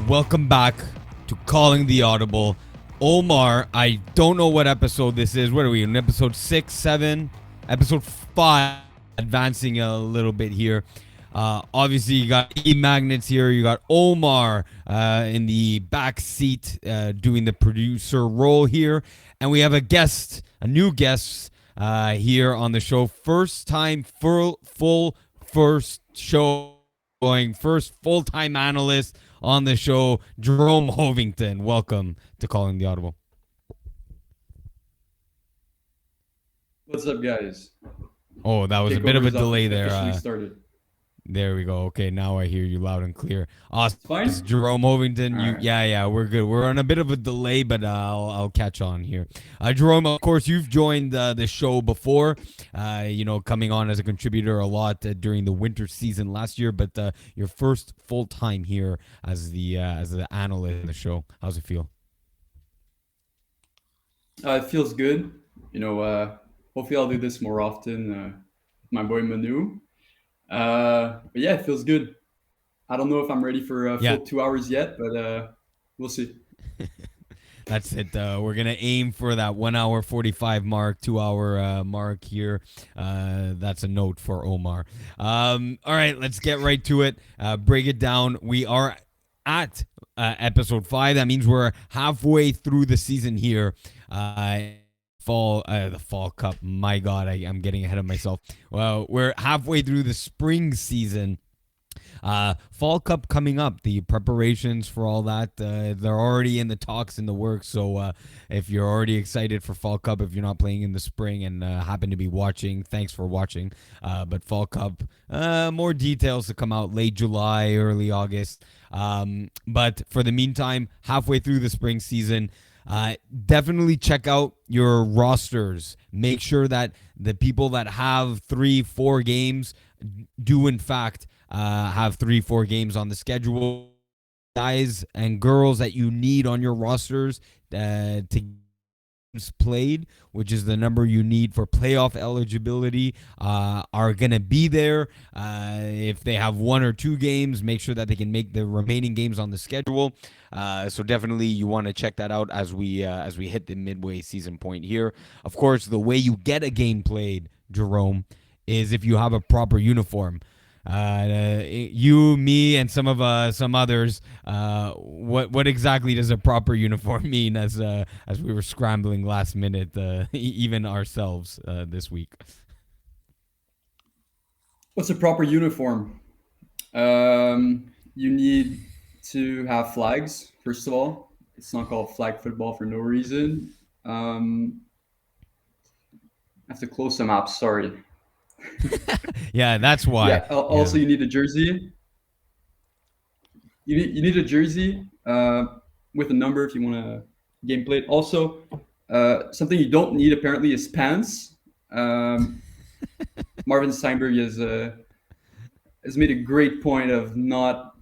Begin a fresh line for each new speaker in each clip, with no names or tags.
welcome back to Calling the Audible. Omar, I don't know what episode this is. What are we in? Episode 6, 7, episode 5, advancing a little bit here. Obviously, you got E-Magnets here. You got Omar in the back seat doing the producer role here. And we have a guest, a new guest here on the show. First time first show going, first full-time analyst on the show, Jerome Hovington. Welcome to Calling the Audible.
What's up, guys?
Oh, that was a bit of a delay there.
Officially started.
There we go. Okay, now I hear you loud and clear. Awesome.
It's fine?
This is Jerome Hovington.
All right.
Yeah, we're good. We're on a bit of a delay, but I'll catch on here. Jerome, of course, you've joined the show before. Coming on as a contributor a lot during the winter season last year, but your first full time here as the analyst in the show. How's it feel?
It feels good. Hopefully I'll do this more often. My boy Manu. But yeah, it feels good. I don't know if I'm ready for a full 2 hours yet, but we'll see.
That's it. We're going to aim for that 1 hour 45 mark, 2 hour mark here. That's a note for Omar. All right, let's get right to it. Break it down. We are at episode 5. That means we're halfway through the season here. The fall cup. My God, I'm getting ahead of myself. Well, we're halfway through the spring season. Fall Cup coming up, the preparations for all that, they're already in the talks, in the works. So if you're already excited for Fall Cup, if you're not playing in the spring and happen to be watching, thanks for watching. But Fall Cup, more details to come out late July, early August. But for the meantime, halfway through the spring season, definitely check out your rosters. Make sure that the people that have 3-4 games do in fact have 3-4 games on the schedule. Guys and girls that you need on your rosters to games played, which is the number you need for playoff eligibility, are going to be there. If they have 1 or 2 games, make sure that they can make the remaining games on the schedule. So definitely you want to check that out as we hit the midway season point here. Of course, the way you get a game played, Jerome, is if you have a proper uniform. You, me, and some others. What exactly does a proper uniform mean? As we were scrambling last minute, even ourselves this week.
What's a proper uniform? You need to have flags, first of all. It's not called flag football for no reason. I have to close some apps, sorry.
Yeah, that's why.
Yeah. Also, you need a jersey. You need a jersey with a number if you want to game play it. Also, something you don't need apparently is pants. Marvin Steinberg has made a great point of not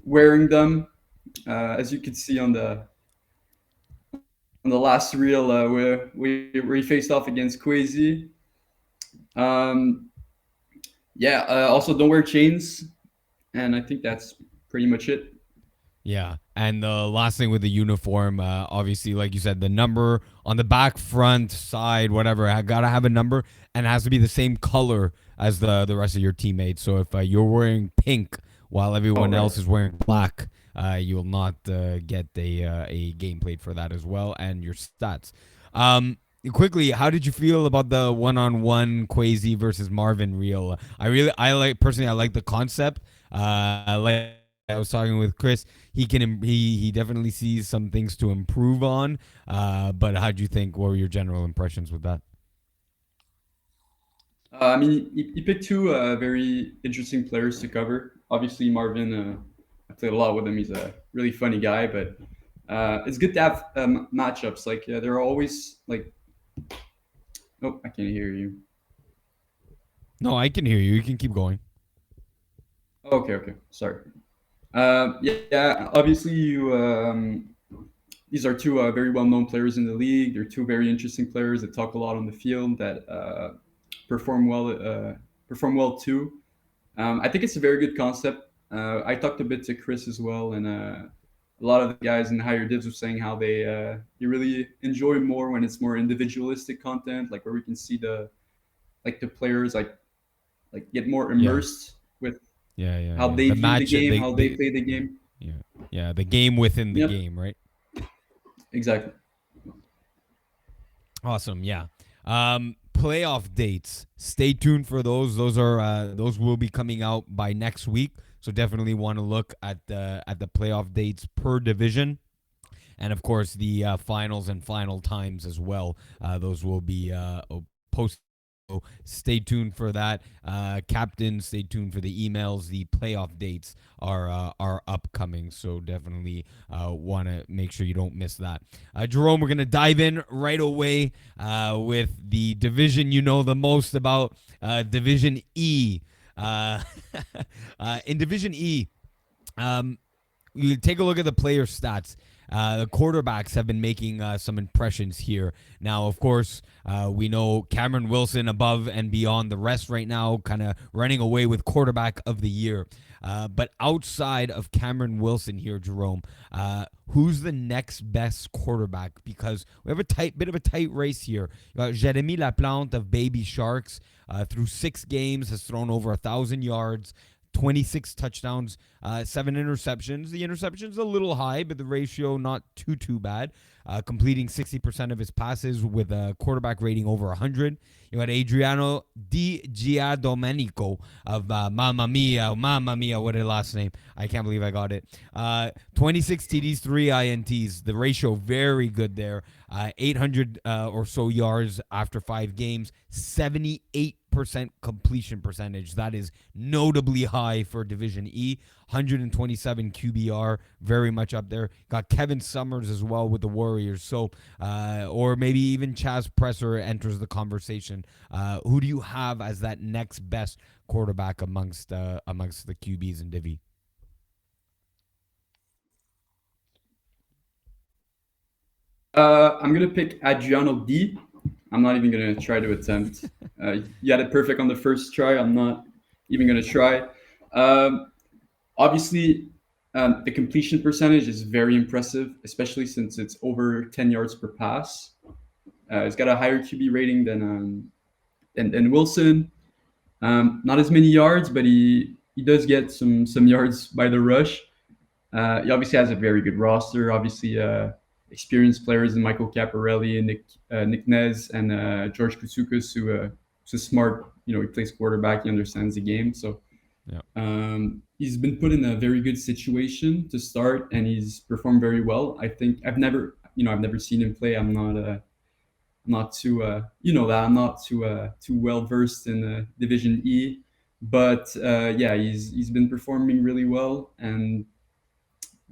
wearing them, as you can see on the last reel where he faced off against Kwesi. Also don't wear chains, and I think that's pretty much it.
Yeah, and the last thing with the uniform, obviously, like you said, the number on the back, front, side, whatever, I gotta have a number, and it has to be the same color as the rest of your teammates. So if you're wearing pink while everyone else is wearing black, you will not get a game played for that as well, and your stats. Quickly, how did you feel about the one-on-one Kwesi versus Marvin reel? I like the concept. I was talking with Chris. He definitely sees some things to improve on. But how do you think? What were your general impressions with that?
He picked 2 very interesting players to cover. Obviously, Marvin, I played a lot with him. He's a really funny guy, but it's good to have matchups. Like there are always like. Oh, I can't hear you.
No, I can hear you. You can keep going.
Okay. Sorry. Obviously, these are 2 very well-known players in the league. They're 2 very interesting players that talk a lot on the field, that perform well too. I think it's a very good concept. I talked a bit to Chris as well, and a lot of the guys in the higher divs were saying how they really enjoy more when it's more individualistic content, like where we can see the players like get more
Yeah.
immersed with
Yeah, yeah,
how
yeah.
they
The
view the
match,
game, how they play the game.
yeah, yeah, the game within the
Yep,
game, right?
exactly.
Awesome. Yeah. Playoff dates. Stay tuned for those. Those will be coming out by next week. So definitely want to look at the playoff dates per division, and of course the finals and final times as well. Those will be posted. So stay tuned for that, Captain. Stay tuned for the emails. The playoff dates are upcoming, so definitely want to make sure you don't miss that. Jerome, we're gonna dive in right away with the division you know the most about, Division E. Uh, in Division E, um, you take a look at the player stats. The quarterbacks have been making some impressions here. Now, of course, we know Cameron Wilson above and beyond the rest right now, kind of running away with quarterback of the year. But outside of Cameron Wilson here, Jerome, who's the next best quarterback? Because we have a bit of a tight race here. You got Jeremy Laplante of Baby Sharks, through 6 games, has thrown over 1,000 yards. 26 touchdowns, 7 interceptions. The interceptions a little high, but the ratio not too bad. Completing 60% of his passes with a quarterback rating over 100. You had Adriano Di Giadomenico of Mamma Mia, what a last name. I can't believe I got it. 26 TDs, 3 INTs. The ratio very good there. 800 or so yards after 5 games. 78% completion percentage. That is notably high for Division E. 127 QBR, very much up there. Got Kevin Summers as well with the Warriors. So, or maybe even Chaz Presser enters the conversation. Who do you have as that next best quarterback amongst the QBs in Divi?
I'm gonna pick Adriano D. I'm not even gonna try to attempt. You had it perfect on the first try. I'm not even gonna try. Um, Obviously, the completion percentage is very impressive, especially since it's over 10 yards per pass. It's got a higher QB rating than Wilson. Not as many yards, but he does get some yards by the rush. He obviously has a very good roster. Obviously, experienced players in Michael Caparelli, Nick Nez, and George Koutsoukis, who's a smart. He plays quarterback. He understands the game. So
Yeah.
he's been put in a very good situation to start, and he's performed very well. I think I've never seen him play. I'm not too that I'm not too well versed in Division E, but yeah, he's been performing really well, and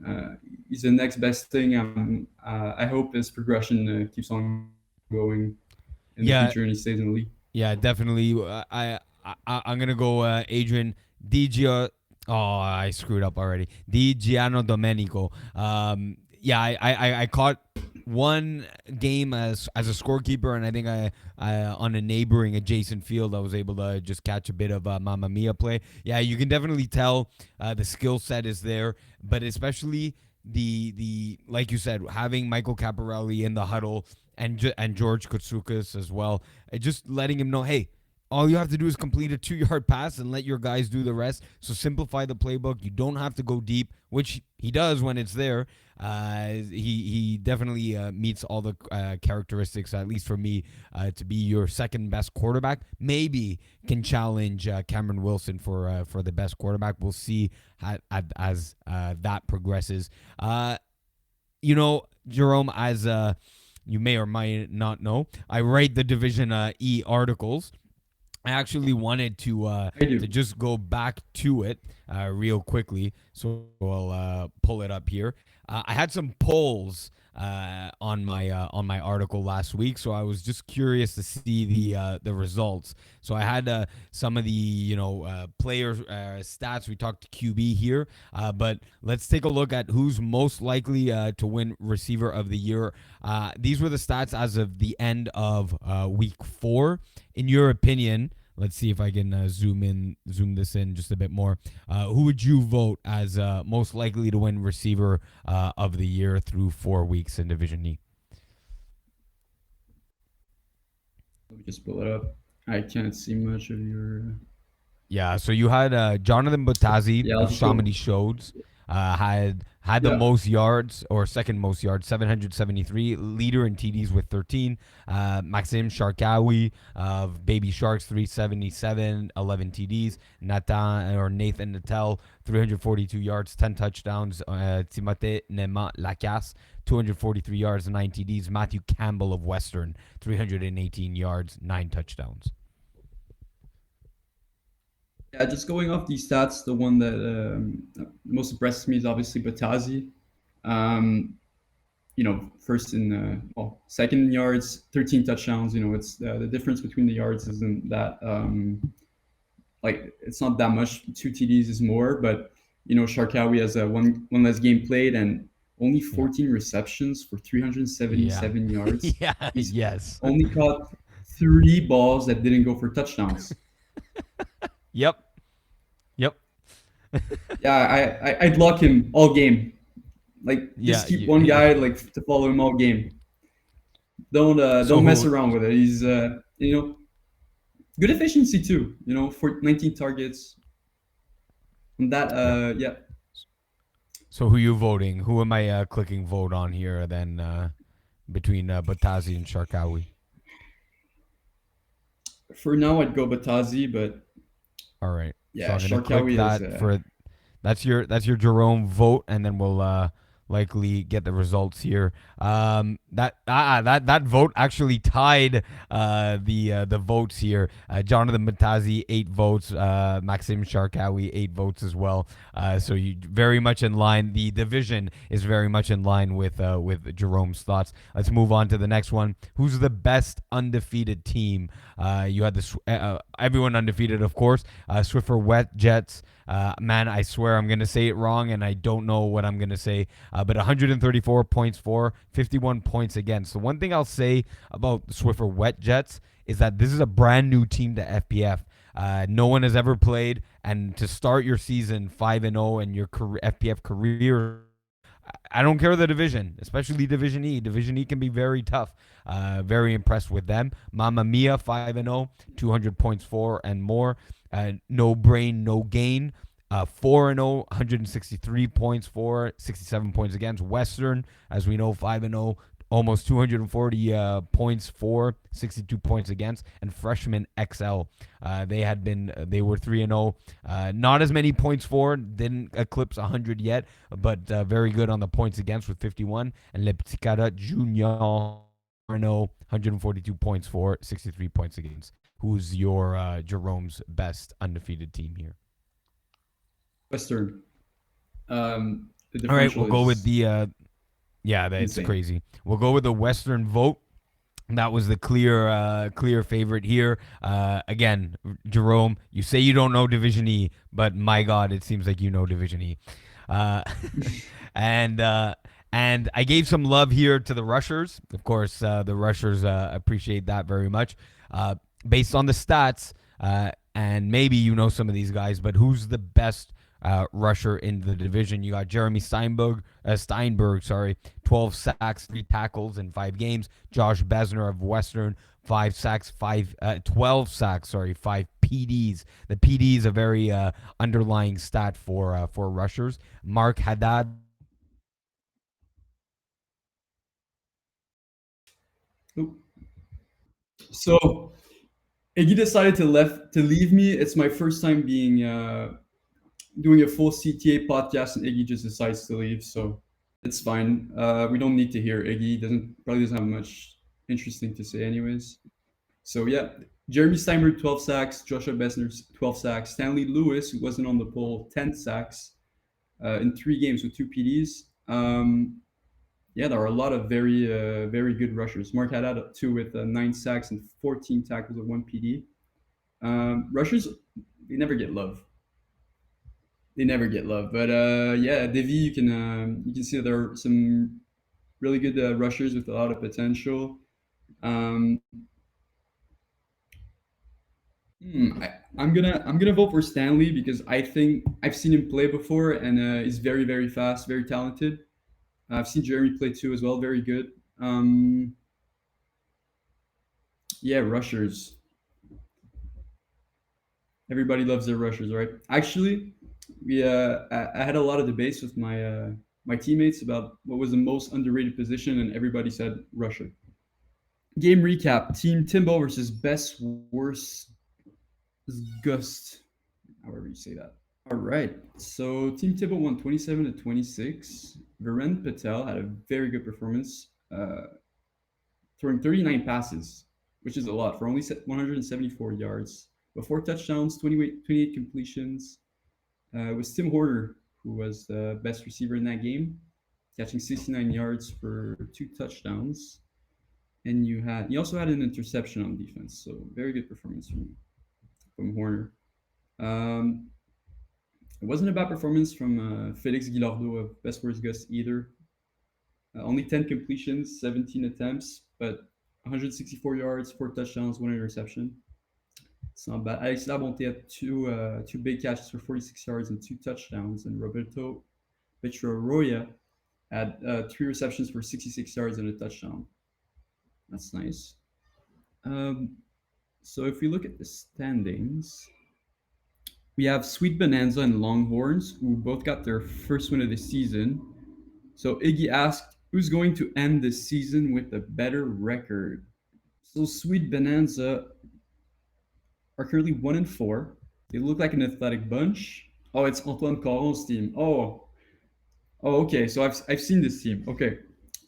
uh, he's the next best thing. I hope his progression keeps on going in the
Yeah,
future, and he stays in the league.
yeah, definitely. I'm gonna go Adrian Di. Oh, I screwed up already. Di Giano Domenico. Yeah, I caught one game as a scorekeeper, and I think I on a neighboring adjacent field, I was able to just catch a bit of Mamma Mia play. Yeah, you can definitely tell the skill set is there, but especially the like you said, having Michael Caparelli in the huddle and George Koutsoukis as well, just letting him know, hey, all you have to do is complete a 2 yard pass and let your guys do the rest. So simplify the playbook. You don't have to go deep, which he does when it's there. He definitely meets all the characteristics, at least for me, to be your second best quarterback. Maybe can challenge Cameron Wilson for the best quarterback. We'll see as that progresses. Jerome, as you may or might not know, I write the Division E articles. I actually wanted
I
to
do.
just go back to it real quickly, so I'll pull it up here. I had some polls on my article last week, so I was just curious to see the results. So I had some of the player stats. We talked QB here, but let's take a look at who's most likely to win Receiver of the Year. These were the stats as of the end of week 4. In your opinion, Let's see if I can zoom this in just a bit more. Who would you vote as most likely to win receiver of the year through 4 weeks in Division E?
Let me just pull it up. I can't see much of your.
Yeah, so you had Jonathan Bottazi
Yeah, I'll
of
just go.
Chamonix Shows had the
Yeah,
most yards or second most yards, 773. Leader in TDs with 13. Maxime Sharkawi of Baby Sharks, 377, 11 TDs. Nathan Natel, 342 yards, 10 touchdowns. Timothée Nema Lacasse, 243 yards, 9 TDs. Matthew Campbell of Western, 318 yards, 9 touchdowns.
yeah. Just going off these stats, the one that most impresses me is obviously Batazi. Um, first in second in yards, 13 touchdowns. It's the difference between the yards isn't that like it's not that much. Two TDs is more, but Sharkawi has a one less game played and only
Yeah.
14 receptions for
Yeah.
377 yards.
Yeah.
He's
Yes.
only caught 3 balls that didn't go for touchdowns.
Yep. Yep.
Yeah, I'd lock him all game. Like
Yeah.
just keep one guy like to follow him all game.
So
Don't mess
who?
around with it. He's good efficiency too. For 19 targets. And that
Yep.
yeah.
So who you voting? Who am I clicking vote on here? Then between Batazi and Sharkawi.
For now, I'd go Batazi, but
All right. So
yeah,
I'm gonna click
Sharkawi is
that for that's your Jerome vote, and then we'll likely get the results here. That vote actually tied the votes here. Jonathan Matazi 8 votes, Maxim Sharkawi 8 votes as well. So you very much in line. The division is very much in line with Jerome's thoughts. Let's move on to the next one. Who's the best undefeated team? You had everyone undefeated, of course. Swiffer Wet Jets. Man, I swear I'm going to say it wrong, and I don't know what I'm going to say. But 134 points for, 51 points against. The one thing I'll say about the Swiffer Wet Jets is that this is a brand new team to FPF. No one has ever played, and to start your season 5-0 and your FPF career, I don't care the division, especially Division E. Division E can be very tough. Very impressed with them. Mamma Mia 5-0, 200 points for and more. No brain, no gain. 4-0, 163 points for, 67 points against. Western, as we know, 5-0, almost 240 points for, 62 points against. And Freshman XL, they were 3-0. Not as many points for, didn't eclipse 100 yet, but very good on the points against with 51. And Le Petit Carat Junior 4-0, 142 points for, 63 points against. Who's your Jerome's best undefeated team here?
Western. The
All right, we'll
differential
go with
is
the yeah, that's
insane.
crazy. We'll go with the Western vote. That was the clear favorite here. Again, Jerome, you say you don't know Division E, but my God, it seems like you know Division E. Uh, and and I gave some love here to the rushers. Of course, the rushers appreciate that very much. Based on the stats, and maybe you know some of these guys, but who's the best rusher in the division? You got Jeremy Steinberg, 12 sacks, 3 tackles in 5 games. Josh Besner of Western, 12 sacks, 5 PDs. The PD is a very underlying stat for rushers. Mark Haddad.
So Iggy decided to leave me. It's my first time being doing a full CTA podcast, and Iggy just decides to leave. So it's fine. We don't need to hear Iggy. Doesn't have much interesting to say, anyways. So yeah, Jeremy Steinberg 12 sacks, Joshua Besner 12 sacks, Stanley Lewis, who wasn't on the poll, 10 sacks in 3 games with 2 PDs. Yeah, there are a lot of very good rushers. Mark Haddad too with 9 sacks and 14 tackles with 1 PD. Rushers, they never get love. They never get love. But yeah, Devi, you can see that there are some really good rushers with a lot of potential. Um, I'm gonna vote for Stanley because I think I've seen him play before, and he's very very fast, very talented. I've seen Jeremy play too as well, very good. Um, yeah, rushers. Everybody loves their rushers, right? Actually, I had a lot of debates with my teammates about what was the most underrated position, and everybody said rusher. Game recap: Team Timbo versus Best Worst Gust, however you say that. All right. So Team Timbo won 27-26. Viren Patel had a very good performance, throwing 39 passes, which is a lot for only 174 yards, but four touchdowns, 28 completions. It was Tim Horner who was the best receiver in that game, catching 69 yards for two touchdowns. And you also had an interception on defense, so very good performance from Horner. Um, it wasn't a bad performance from Felix Guillardo of Best Worst Gus either. Only 10 completions, 17 attempts, but 164 yards, four touchdowns, one interception. It's not bad. Alex Labonte had two big catches for 46 yards and two touchdowns, and Roberto Petroroya had three receptions for 66 yards and a touchdown. That's nice. Um, so if we look at the standings, we have Sweet Bonanza and Longhorns, who both got their first win of the season. So Iggy asked, who's going to end the season with a better record? So Sweet Bonanza are currently 1-4. They look like an athletic bunch. Oh, it's Antoine Caron's team. Okay. So I've seen this team. Okay.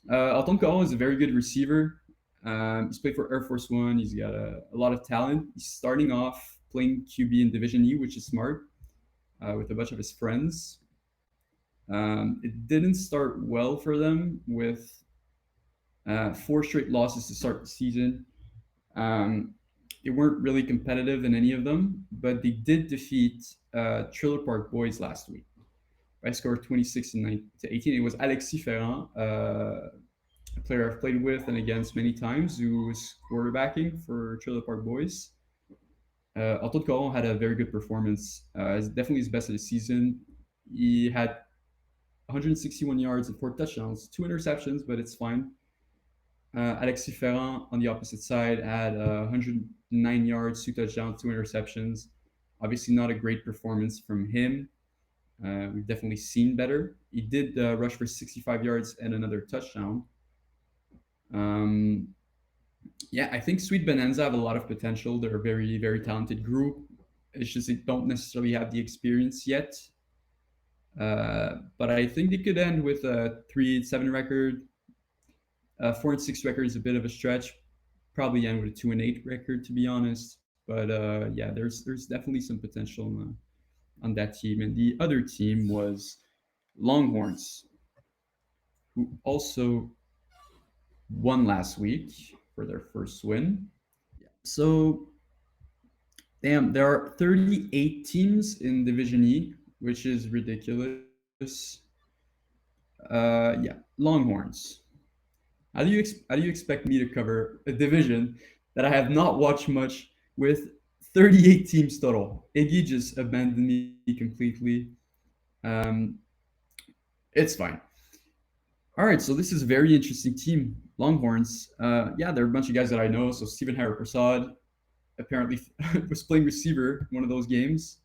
Antoine Caron is a very good receiver. He's played for Air Force One. He's got a lot of talent. He's starting off playing QB in Division E, which is smart, with a bunch of his friends. It didn't start well for them with four straight losses to start the season. Um, they weren't really competitive in any of them, but they did defeat Trailer Park Boys last week by a score of 26-18. It was Alexis Ferrand, a player I've played with and against many times, who was quarterbacking for Trailer Park Boys. Antoine Caron had a very good performance. It's definitely his best of the season. He had 161 yards and four touchdowns, two interceptions, but it's fine. Alexis Ferrand on the opposite side had 109 yards, two touchdowns, two interceptions. Obviously, not a great performance from him. We've definitely seen better. He did rush for 65 yards and another touchdown. Um, yeah, I think Sweet Bonanza have a lot of potential. They're a very, very talented group. It's just they don't necessarily have the experience yet. But I think they could end with a 3-7 record. 4-6 record is a bit of a stretch. Probably end with a 2-8 record, to be honest. But yeah, there's definitely some potential on that team. And the other team was Longhorns, who also won last week for their first win. So, damn, there are 38 teams in Division E, which is ridiculous. Yeah, Longhorns. How do you expect me to cover a division that I have not watched much with 38 teams total? Iggy just abandoned me completely. Um, it's fine. All right, so this is a very interesting team, Longhorns. Yeah, there are a bunch of guys that I know. So Stephen Harry Prasad apparently was playing receiver in one of those games.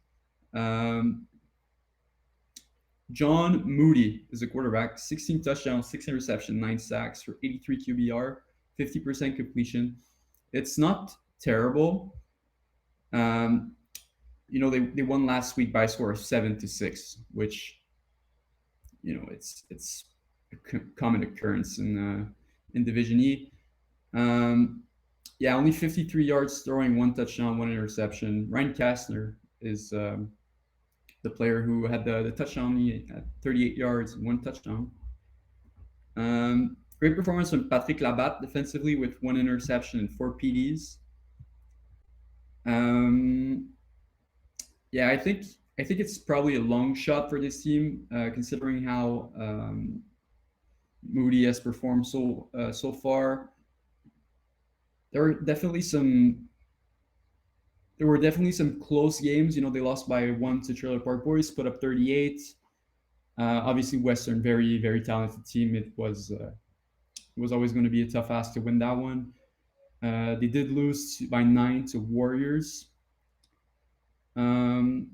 Um, John Moody is a quarterback, 16 touchdowns, 6 interceptions, 9 sacks for 83 QBR, 50% completion. It's not terrible. Um, they won last week by a score of 7-6, which it's a common occurrence in Division E. Um, yeah, only 53 yards throwing, one touchdown, one interception. Ryan Kastner is the player who had the touchdown. He had 38 yards, one touchdown. Great performance from Patrick Labatte defensively with one interception and four PDs. Um, yeah, I think it's probably a long shot for this team, considering how Moody has performed so far. There are definitely some there were definitely some close games. You know, they lost by one to Trailer Park Boys, put up 38. Obviously, Western, very very talented team. It was always going to be a tough ask to win that one. They did lose by 9 to Warriors. Um,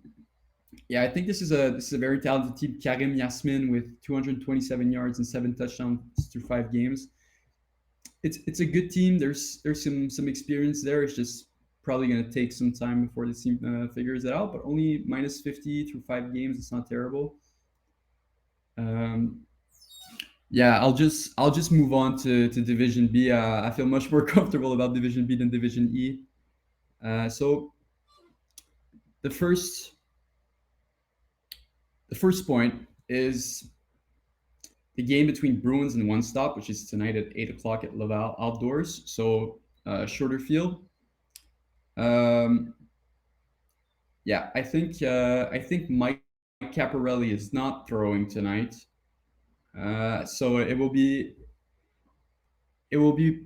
yeah, I think this is a very talented team. Karim Yasmin with 227 yards and 7 touchdowns through 5 games. It's a good team. There's some experience there. It's just probably going to take some time before the team figures it out. But only minus 50 through 5 games. It's not terrible. Um, yeah, I'll just move on to Division B. I feel much more comfortable about Division B than Division E. So the first the first point is the game between Bruins and One Stop, which is tonight at 8 o'clock at Laval outdoors. So shorter field. Um, yeah, I think Mike Caparelli is not throwing tonight. So it will be it would be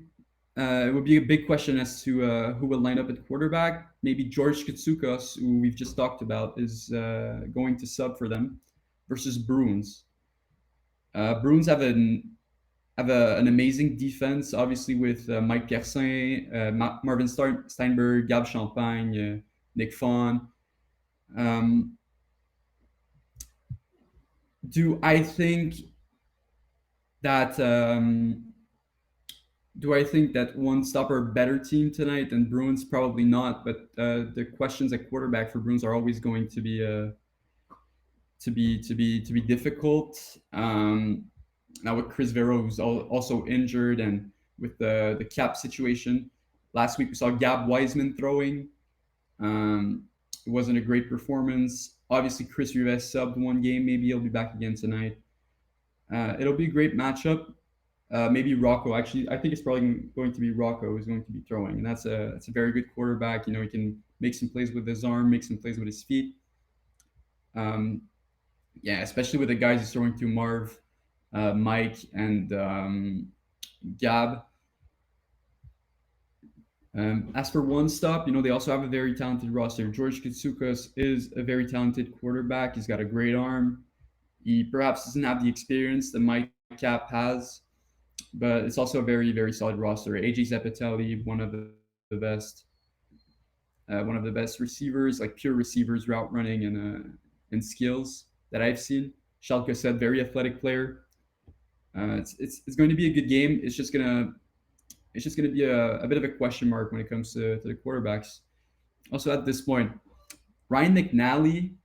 a big question as to who will line up at quarterback. Maybe George Kitsukos, who we've just talked about, is going to sub for them versus Bruins. Bruins an amazing defense, obviously with Mike Gersin, Marvin Steinberg, Gab Champagne, Nick Fawn. Um, do I think that One Stopper a better team tonight than Bruins? Probably not. But the questions at quarterback for Bruins are always going to be difficult. Now with Chris Vero, who's also injured, and with the cap situation, last week we saw Gab Wiseman throwing. It wasn't a great performance. Obviously, Chris Rives subbed one game. Maybe he'll be back again tonight. It'll be a great matchup. Maybe Rocco. Actually, I think it's probably going to be Rocco who's going to be throwing, and that's a very good quarterback. You know, he can make some plays with his arm, make some plays with his feet. Um, yeah, especially with the guys he's throwing to Marv, Mike, and Gab. As for One Stop, you know, they also have a very talented roster. George Kitsukos is a very talented quarterback. He's got a great arm. He perhaps doesn't have the experience that Mike Cap has, but it's also a very, very solid roster. AJ Zapatelli, one of the best receivers, like pure receivers, route running and skills that I've seen. Schalke said, very athletic player. It's going to be a good game. It's just gonna be a bit of a question mark when it comes to the quarterbacks. Also at this point, Ryan McNally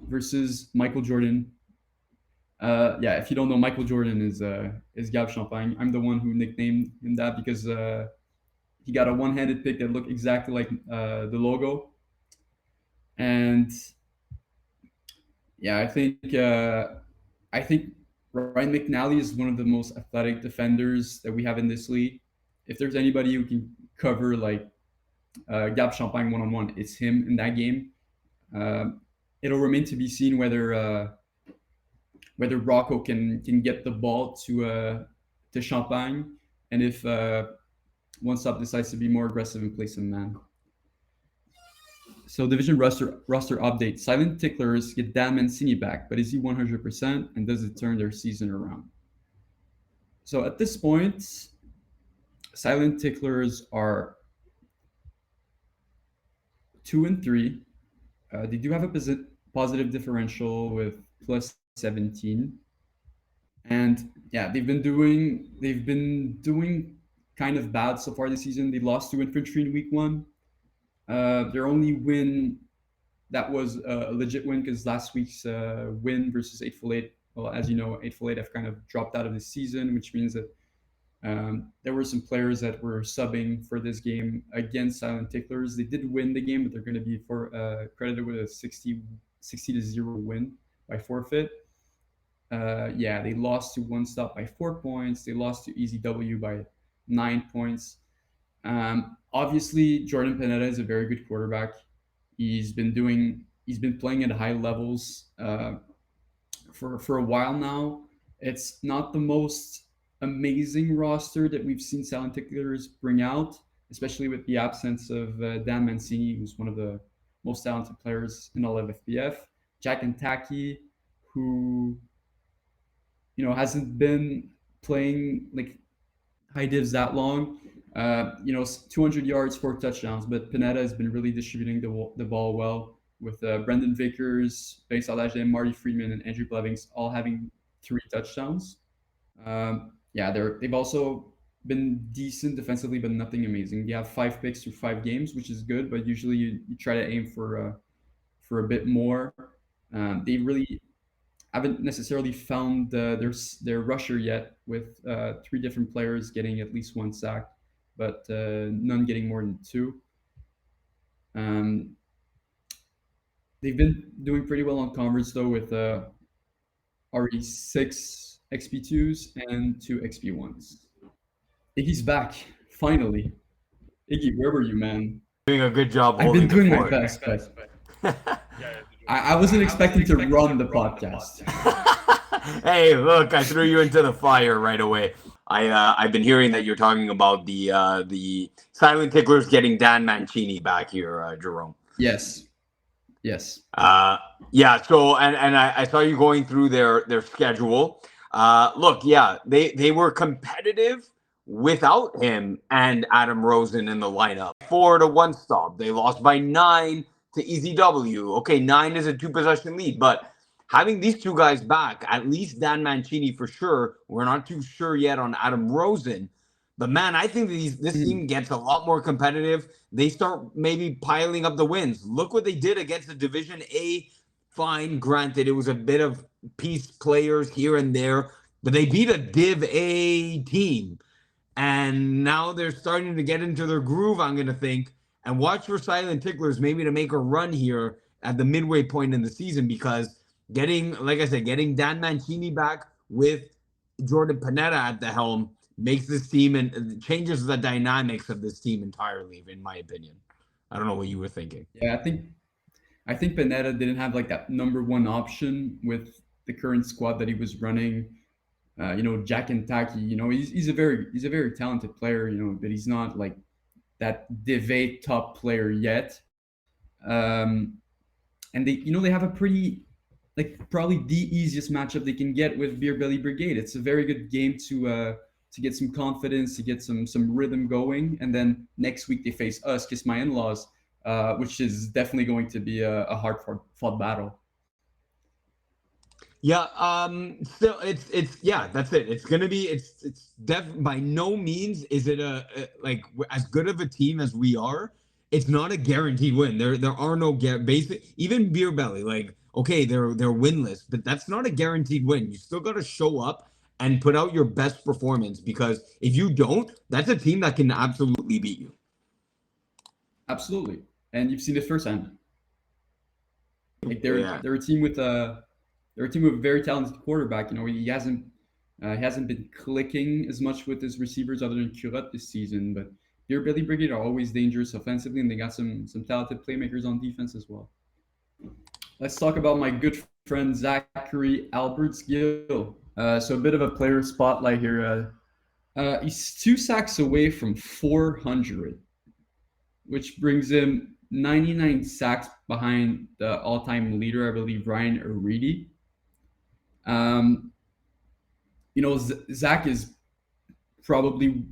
versus Michael Jordan. Yeah, if you don't know, Michael Jordan is Gab Champagne. I'm the one who nicknamed him that because he got a one-handed pick that looked exactly like the logo, and yeah, I think Ryan McNally is one of the most athletic defenders that we have in this league. If there's anybody who can cover like Gab Champagne one on one, it's him in that game. It'll remain to be seen whether Rocco can get the ball to Champagne, and if One Stop decides to be more aggressive and play some man. So division roster update. Silent Ticklers get Dan Mancini back, but is he 100%, and does it turn their season around? So at this point, Silent Ticklers are 2-3. They do have a positive differential with plus 17, and yeah, they've been doing kind of bad so far this season. They lost to Infantry in week one. Their only win that was a legit win because last week's win versus Eightful Eight. Well, as you know, Eightful Eight have kind of dropped out of the season, which means that there were some players that were subbing for this game against Silent Ticklers. They did win the game, but they're going to be credited with a 60-0 win by forfeit. Yeah, they lost to One Stop by 4 points. They lost to Easy W by 9 points. Obviously, Jordan Panetta is a very good quarterback. He's been playing at high levels for a while now. It's not the most amazing roster that we've seen Silent Ticklers bring out, especially with the absence of Dan Mancini, who's one of the most talented players in all of FBF. Jack and Taki, who hasn't been playing like high divs that long. 200 yards, 4 touchdowns, but Pineda has been really distributing the ball well with Brendan Vickers, Ben Salage, Marty Friedman, and Andrew Blevins all having 3 touchdowns. Yeah, they've also been decent defensively, but nothing amazing. They have 5 picks through 5 games, which is good, but usually you try to aim for a bit more. They really haven't necessarily found their rusher yet, with 3 different players getting at least 1 sack, but none getting more than 2. Um, they've been doing pretty well on converts though, with already 6 XP2s and 2 XP1s. Iggy's back finally. Iggy, where were you, man?
Doing a good job
I've been
holding the
doing my
fort.
best, but I wasn't expecting to run the podcast.
Hey, look, I threw you into the fire right away. I've been hearing that you're talking about the Silent Ticklers getting Dan Mancini back here, Jerome.
Yes. Yes.
Yeah. So and I saw you going through their schedule. Look, yeah, they were competitive without him and Adam Rosen in the lineup. 4-1 stop. They lost by 9 to EZW. Okay, 9 is a 2-possession lead, but having these 2 guys back, at least Dan Mancini for sure. We're not too sure yet on Adam Rosen. But man, I think this team gets a lot more competitive. They start maybe piling up the wins. Look what they did against the Division A. Fine, granted, it was a bit of piece players here and there, but they beat a Div A team. And now they're starting to get into their groove, I'm going to think. And watch for Silent Ticklers maybe to make a run here at the midway point in the season, because like I said, getting Dan Mancini back with Jordan Panetta at the helm makes this team and changes the dynamics of this team entirely, in my opinion. I don't know what you were thinking.
Yeah, I think Panetta didn't have like that number one option with the current squad that he was running. Jack and Taki, he's a very talented player, but he's not like that Div 8 top player yet. Um, and they have a pretty, like, probably the easiest matchup they can get with Beer Belly Brigade. It's a very good game to get some confidence, to get some rhythm going, and then next week they face us, Kiss My In-Laws, which is definitely going to be a hard fought battle.
Yeah, still it's yeah, that's it. It's gonna be it's by no means is it like as good of a team as we are. It's not a guaranteed win. There are no basic, even Beer Belly, like, okay, they're winless, but that's not a guaranteed win. You still got to show up and put out your best performance, because if you don't, that's a team that can absolutely beat you.
Absolutely, and you've seen it firsthand. Like
Yeah.
they're a team with a very talented quarterback. He hasn't been clicking as much with his receivers other than Curotte this season, but Beer Belly Brigade are always dangerous offensively, and they got some talented playmakers on defense as well. Let's talk about my good friend Zachary Alberts Gill. So a bit of a player spotlight here. He's 2 sacks away from 400, which brings him 99 sacks behind the all-time leader, I believe, Ryan Aridi. Zach is probably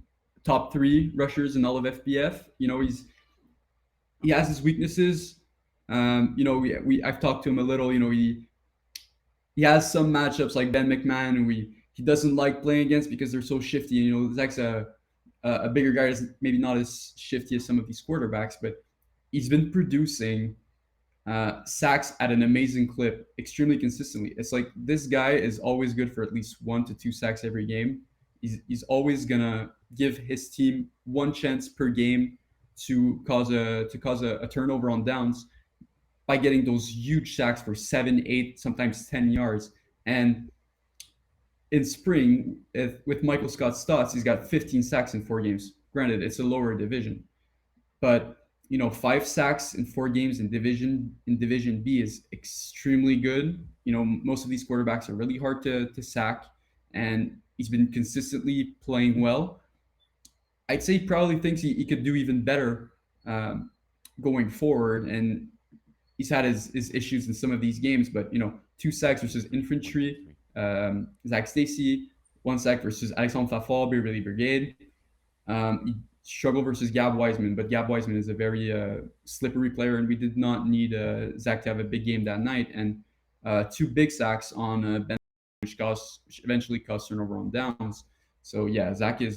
top 3 rushers in all of FBF. He has his weaknesses. I've talked to him a little. He has some matchups like Ben McMahon, who he doesn't like playing against because they're so shifty. Zach's a bigger guy, is maybe not as shifty as some of these quarterbacks, but he's been producing sacks at an amazing clip, extremely consistently. It's like this guy is always good for at least 1 to 2 sacks every game. He's always gonna give his team one chance per game to cause a turnover on downs by getting those huge sacks for 7, 8, sometimes 10 yards. And in spring, with Michael Scott Stotts, he's got 15 sacks in 4 games. Granted, it's a lower division, but 5 sacks in 4 games in Division B is extremely good. Most of these quarterbacks are really hard to sack, and he's been consistently playing well. I'd say he probably thinks he could do even better um, going forward. And he's had his issues in some of these games, but two sacks versus infantry, Zach Stacy, one sack versus Alexandre Fafard, Beverly Brigade. He struggled versus Gab Wiseman, but Gab Wiseman is a very slippery player, and we did not need Zach to have a big game that night. And two big sacks on Ben, which eventually cost turnover on downs. So yeah, Zach is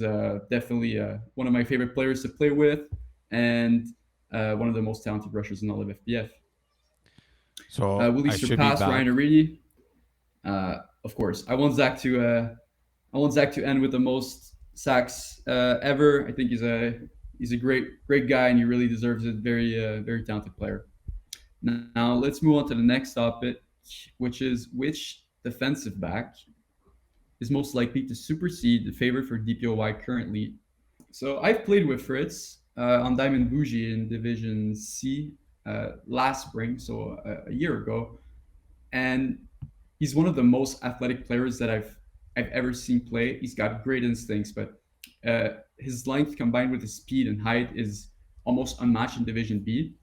definitely one of my favorite players to play with, and one of the most talented rushers in all of FBF.
So
Will he
I should be
surpass Ryan
back.
O'Reilly? Of course. I want Zach to end with the most sacks ever. I think he's a great guy, and he really deserves it. Very talented player. Now let's move on to the next topic, which is which defensive back is most likely to supersede the favorite for DPOY currently. So I've played with Fritz on Diamond Bougie in Division C last spring, so a year ago, and he's one of the most athletic players that I've ever seen play. He's got great instincts, but his length combined with his speed and height is almost unmatched in Division B.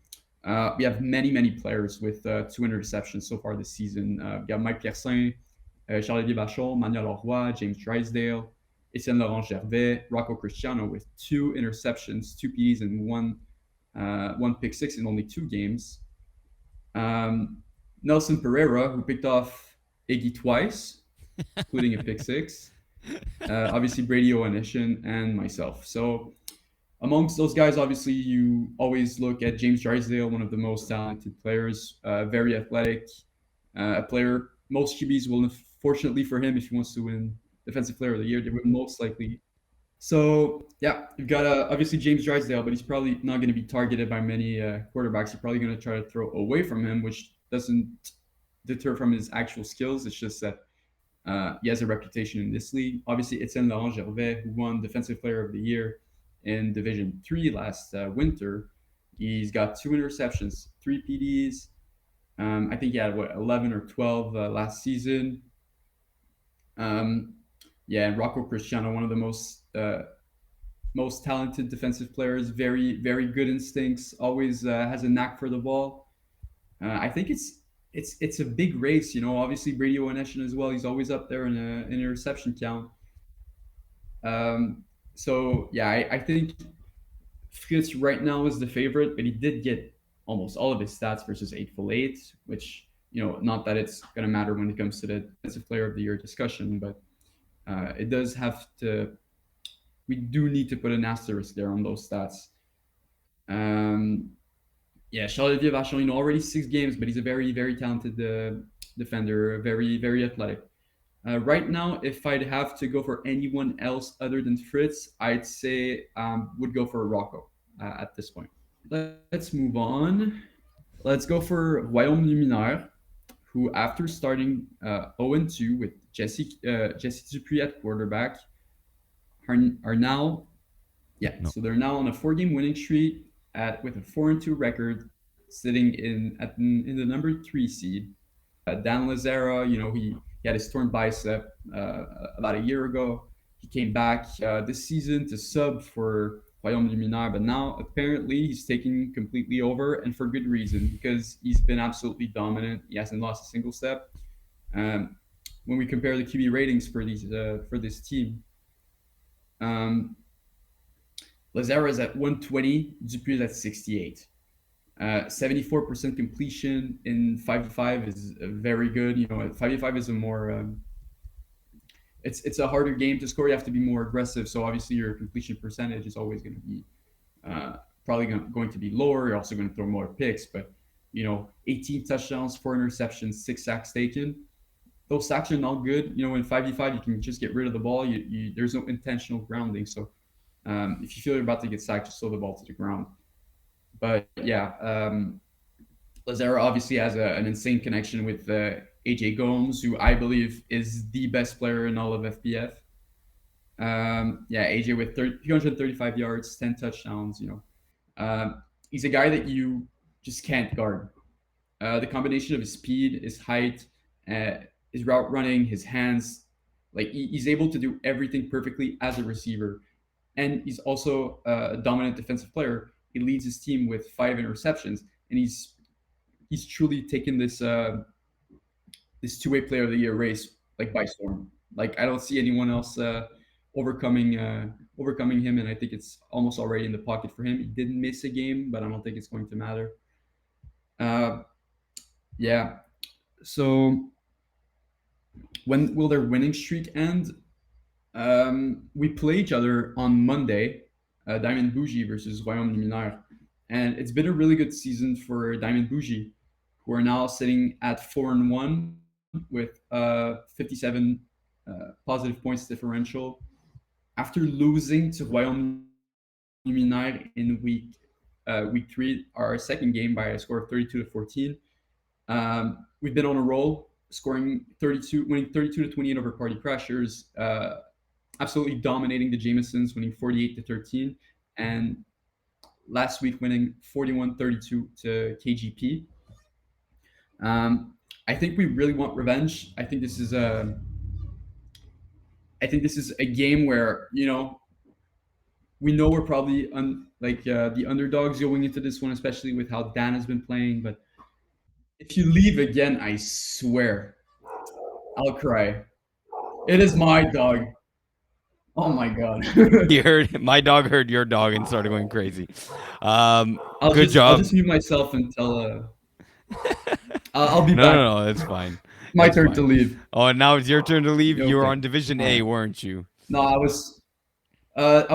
We have many players with two interceptions so far this season. We have Mike Piercin, Charles Vachon, Manuel Leroy, James Drysdale, Etienne Laurent Gervais, Rocco Cristiano with two interceptions, two PDs, and one pick six in only two games. Nelson Pereira, who picked off Iggy twice, including a pick six. Obviously, Brady Oanishin and myself. So, amongst those guys, obviously, you always look at James Drysdale, one of the most talented players, very athletic, a player most QBs will, fortunately for him, if he wants to win Defensive Player of the Year, they would most likely. So, yeah, you've got obviously James Drysdale, but he's probably not going to be targeted by many quarterbacks. You're probably going to try to throw away from him, which doesn't deter from his actual skills. It's just that he has a reputation in this league. Obviously, Etienne Laurent Gervais, who won Defensive Player of the Year in Division 3 last winter. He's got two interceptions, three PDs. I think he had, 11 or 12 last season. Yeah, and Rocco Cristiano, one of the most talented defensive players, very good instincts, always has a knack for the ball. I think it's a big race, Obviously, Brady Oaneshin as well. He's always up there in an interception count. So yeah, I think Fritz right now is the favorite, but he did get almost all of his stats versus 8 full 8, which not that it's gonna matter when it comes to the defensive player of the year discussion, but it does have to. We do need to put an asterisk there on those stats. Um, yeah, Charles Vachon, already 6 games, but he's a very talented defender, very athletic. Right now, if I'd have to go for anyone else other than Fritz, I'd say would go for Rocco at this point. Let's move on. Let's go for Royaume Luminaire, who after starting 0-2 with Jesse Dupuis at quarterback, are now
No.
so they're now on a 4-game winning streak with a 4-2 record, sitting in the number 3 seed. Dan Lazara, he had his torn bicep about a year ago. He came back this season to sub for Royaume Luminaire, but now apparently he's taking completely over, and for good reason, because he's been absolutely dominant. He hasn't lost a single step. Um, when we compare the QB ratings for this team, um, Lazara is at 120, Dupuis is at 68. 74% completion in 5v5 is very good. 5v5 is a more it's a harder game to score. You have to be more aggressive. So obviously your completion percentage is always going to be probably going to be lower. You're also going to throw more picks, but 18 touchdowns, 4 interceptions, 6 sacks taken. Those sacks are not good. In 5v5 you can just get rid of the ball. There's no intentional grounding. So if you feel you're about to get sacked, just throw the ball to the ground. But yeah, Lazara obviously has an insane connection with AJ Gomes, who I believe is the best player in all of FBF. Yeah, AJ with 335 yards, 10 touchdowns. He's a guy that you just can't guard. The combination of his speed, his height, his route running, his hands, like he's able to do everything perfectly as a receiver. and he's also a dominant defensive player. He leads his team with 5 interceptions, and he's truly taken this two-way player of the year race like by storm. Like I don't see anyone else overcoming overcoming him, and I think it's almost already in the pocket for him. He didn't miss a game, but I don't think it's going to matter. Uh, yeah. So when will their winning streak end? We play each other on Monday, Diamond Bougie versus Royaume Luminaire, and it's been a really good season for Diamond Bougie, who are now sitting at 4-1 with 57 positive points differential after losing to Royaume Luminaire in week 3, our second game by a score of 32-14. We've been on a roll, scoring 32, winning 32-28 over Party Crashers, absolutely dominating the Jamesons, winning 48-13, and last week winning 41-32 to KGP. I think we really want revenge. I think this is a game where we know we're probably the underdogs going into this one, especially with how Dan has been playing. But if you leave again, I swear I'll cry. It is my dog. Oh my god.
You heard my dog heard your dog and started going crazy. Good
I'll
job.
just mute myself until I'll be
No,
back.
no, no, it's fine.
My
It's
turn
fine.
to leave.
Oh, and now it's your turn to leave. You were
Okay.
on Division A, weren't you?
No, I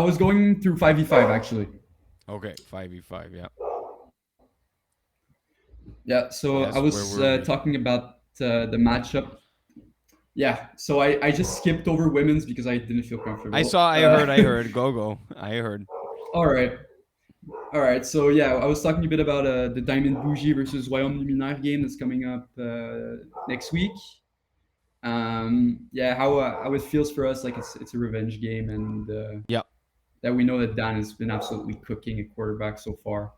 was going through 5v5 actually.
Okay, 5v5, yeah.
Yeah, so
Yes,
I
where
was
were we?
talking about the matchup. Yeah, so I just skipped over women's because I didn't feel comfortable.
I heard. Go. I heard.
All right. All right, so yeah, I was talking a bit about the Diamond Bougie versus Royaume Luminaire game that's coming up next week. Yeah, how it feels for us, like it's a revenge game, and
Yep.
that we know that Dan has been absolutely cooking at quarterback so far.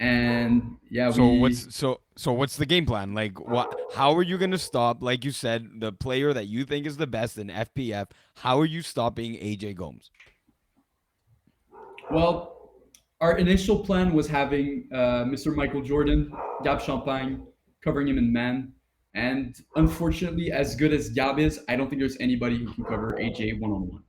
And yeah,
So
we
what's the game plan? Like what how are you going to stop, like you said, the player that you think is the best in FPF? How are you stopping AJ Gomes?
well, our initial plan was having Mr. Michael Jordan, Gab Champagne, covering him in man. And unfortunately, as good as Gab is, I don't think there's anybody who can cover AJ one on one.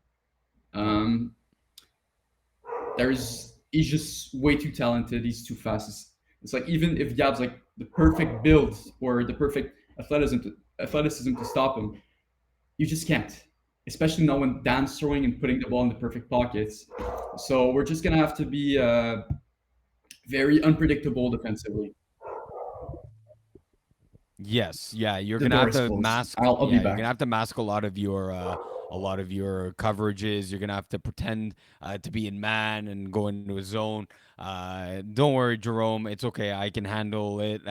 He's just way too talented. He's too fast. It's like even if Gab's like the perfect build or the perfect athleticism to stop him, you just can't. Especially now when Dan's throwing and putting the ball in the perfect pockets. So we're just gonna have to be very unpredictable defensively.
Yes, yeah, you're
The
gonna
door
have
is
to
closed.
mask.
I'll be
Yeah, you're gonna
back.
have to mask a lot of your coverages. You're gonna have to pretend to be in man and go into a zone. Don't worry, Jerome. It's okay. I can handle it.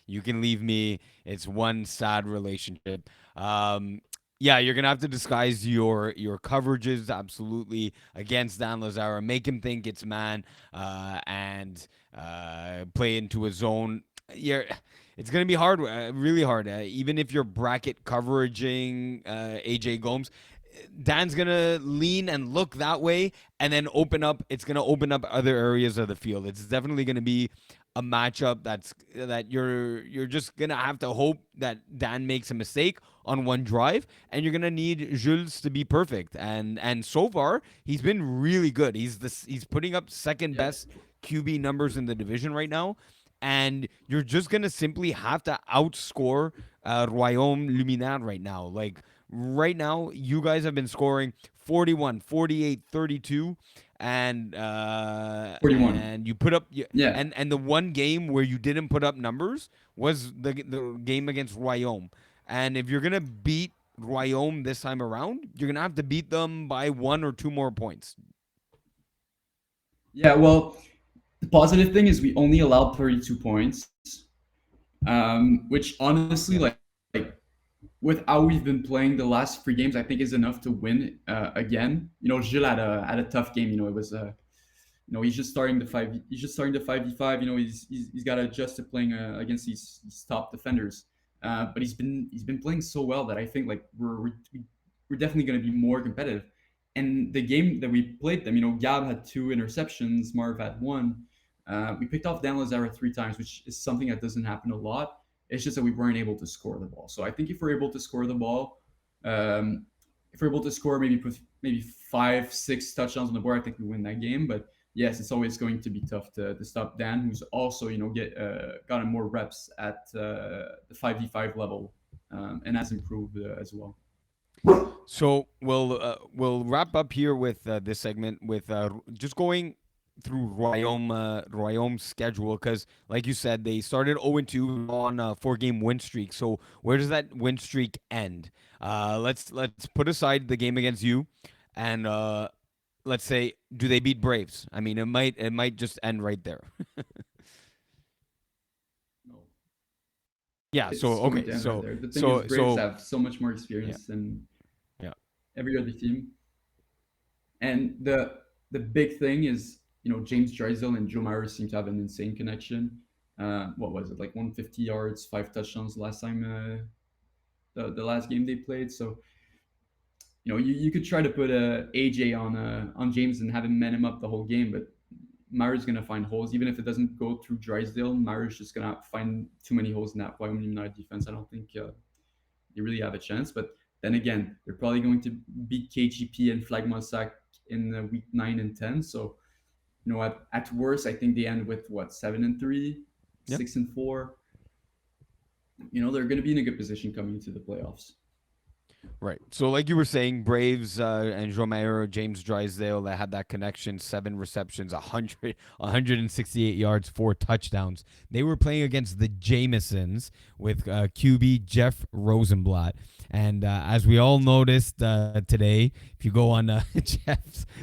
You can leave me. It's one sad relationship. Yeah, you're gonna have to disguise your coverages absolutely against Dan Lazara. Make him think it's man, and play into a zone. Yeah, it's gonna be hard, really hard. Even if you're bracket coveraging AJ Gomes, Dan's gonna lean and look that way, and then open up. It's gonna open up other areas of the field. It's definitely gonna be a matchup that you're just gonna have to hope that Dan makes a mistake on one drive, and you're gonna need Jules to be perfect. And so far, he's been really good. He's putting up second
Yeah.
best QB numbers in the division right now, and you're just gonna simply have to outscore Royaume Luminaire right now. Like right now, you guys have been scoring 41, 48, 32,41. and you put up
Yeah.
and the one game where you didn't put up numbers was the game against Royaume. And if you're gonna beat Royaume this time around, you're gonna have to beat them by 1 or 2 more points.
Yeah. Well, the positive thing is we only allowed 32 points, which honestly,
Yep.
like with how we've been playing the last 3 games, I think is enough to win again. Gilles had a tough game. It was he's just starting the five. He's just starting the 5v5. He's got to adjust to playing against these top defenders. But he's been playing so well that I think like we're definitely going to be more competitive. And the game that we played them, Gab had 2 interceptions, Marv had one. We picked off Dan Lazara 3 times, which is something that doesn't happen a lot. It's just that we weren't able to score the ball. So I think if we're able to score the ball, if we're able to score, maybe put maybe 5, 6 touchdowns on the board, I think we win that game. But yes, it's always going to be tough to stop Dan, who's also get gotten more reps at the 5v5 level, and has improved as well.
So we'll wrap up here with this segment with just going through Royaume's schedule because, like you said, they started 0-2 on a 4-game win streak. So where does that win streak end? Let's put aside the game against you, and let's say, do they beat Braves? I mean, it might just end right there.
No,
Yeah.
it's
So
going
okay.
to end right
So
there. The thing is,
so
Braves
so
have so much more
yeah,
experience than
yeah.
every other team. And the big thing is, James Drysdale and Joe Myers seem to have an insane connection. What was it, like 150 yards, 5 touchdowns last time, the last game they played. So you could try to put a AJ on James and have him man him up the whole game, but Myers gonna find holes even if it doesn't go through Drysdale. Myers just gonna find too many holes in that Wyoming United defense. I don't think they really have a chance. But then again, they're probably going to beat KGP and Flagmasac in week 9 and 10. So at worst, I think they end with what, 7-3,
Yep.
6-4. They're going to be in a good position coming into the playoffs.
Right. So, like you were saying, Braves and Romero, James Drysdale, that had that connection, 7 receptions, 168 yards, 4 touchdowns. They were playing against the Jamesons with QB Jeff Rosenblatt. And as we all noticed today, if you go on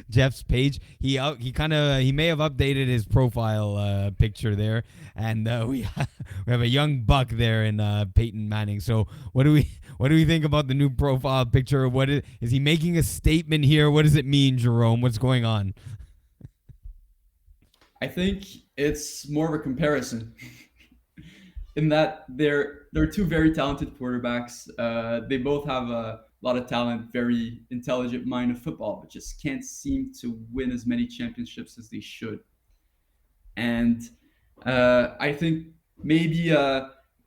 Jeff's page, he may have updated his profile picture there, and we have a young buck there in Peyton Manning. So what do we think about the new profile picture? What is he making a statement here? What does it mean, Jerome? What's going on?
I think it's more of a comparison in that they're two very talented quarterbacks. They both have a lot of talent, very intelligent mind of football, but just can't seem to win as many championships as they should. And I think maybe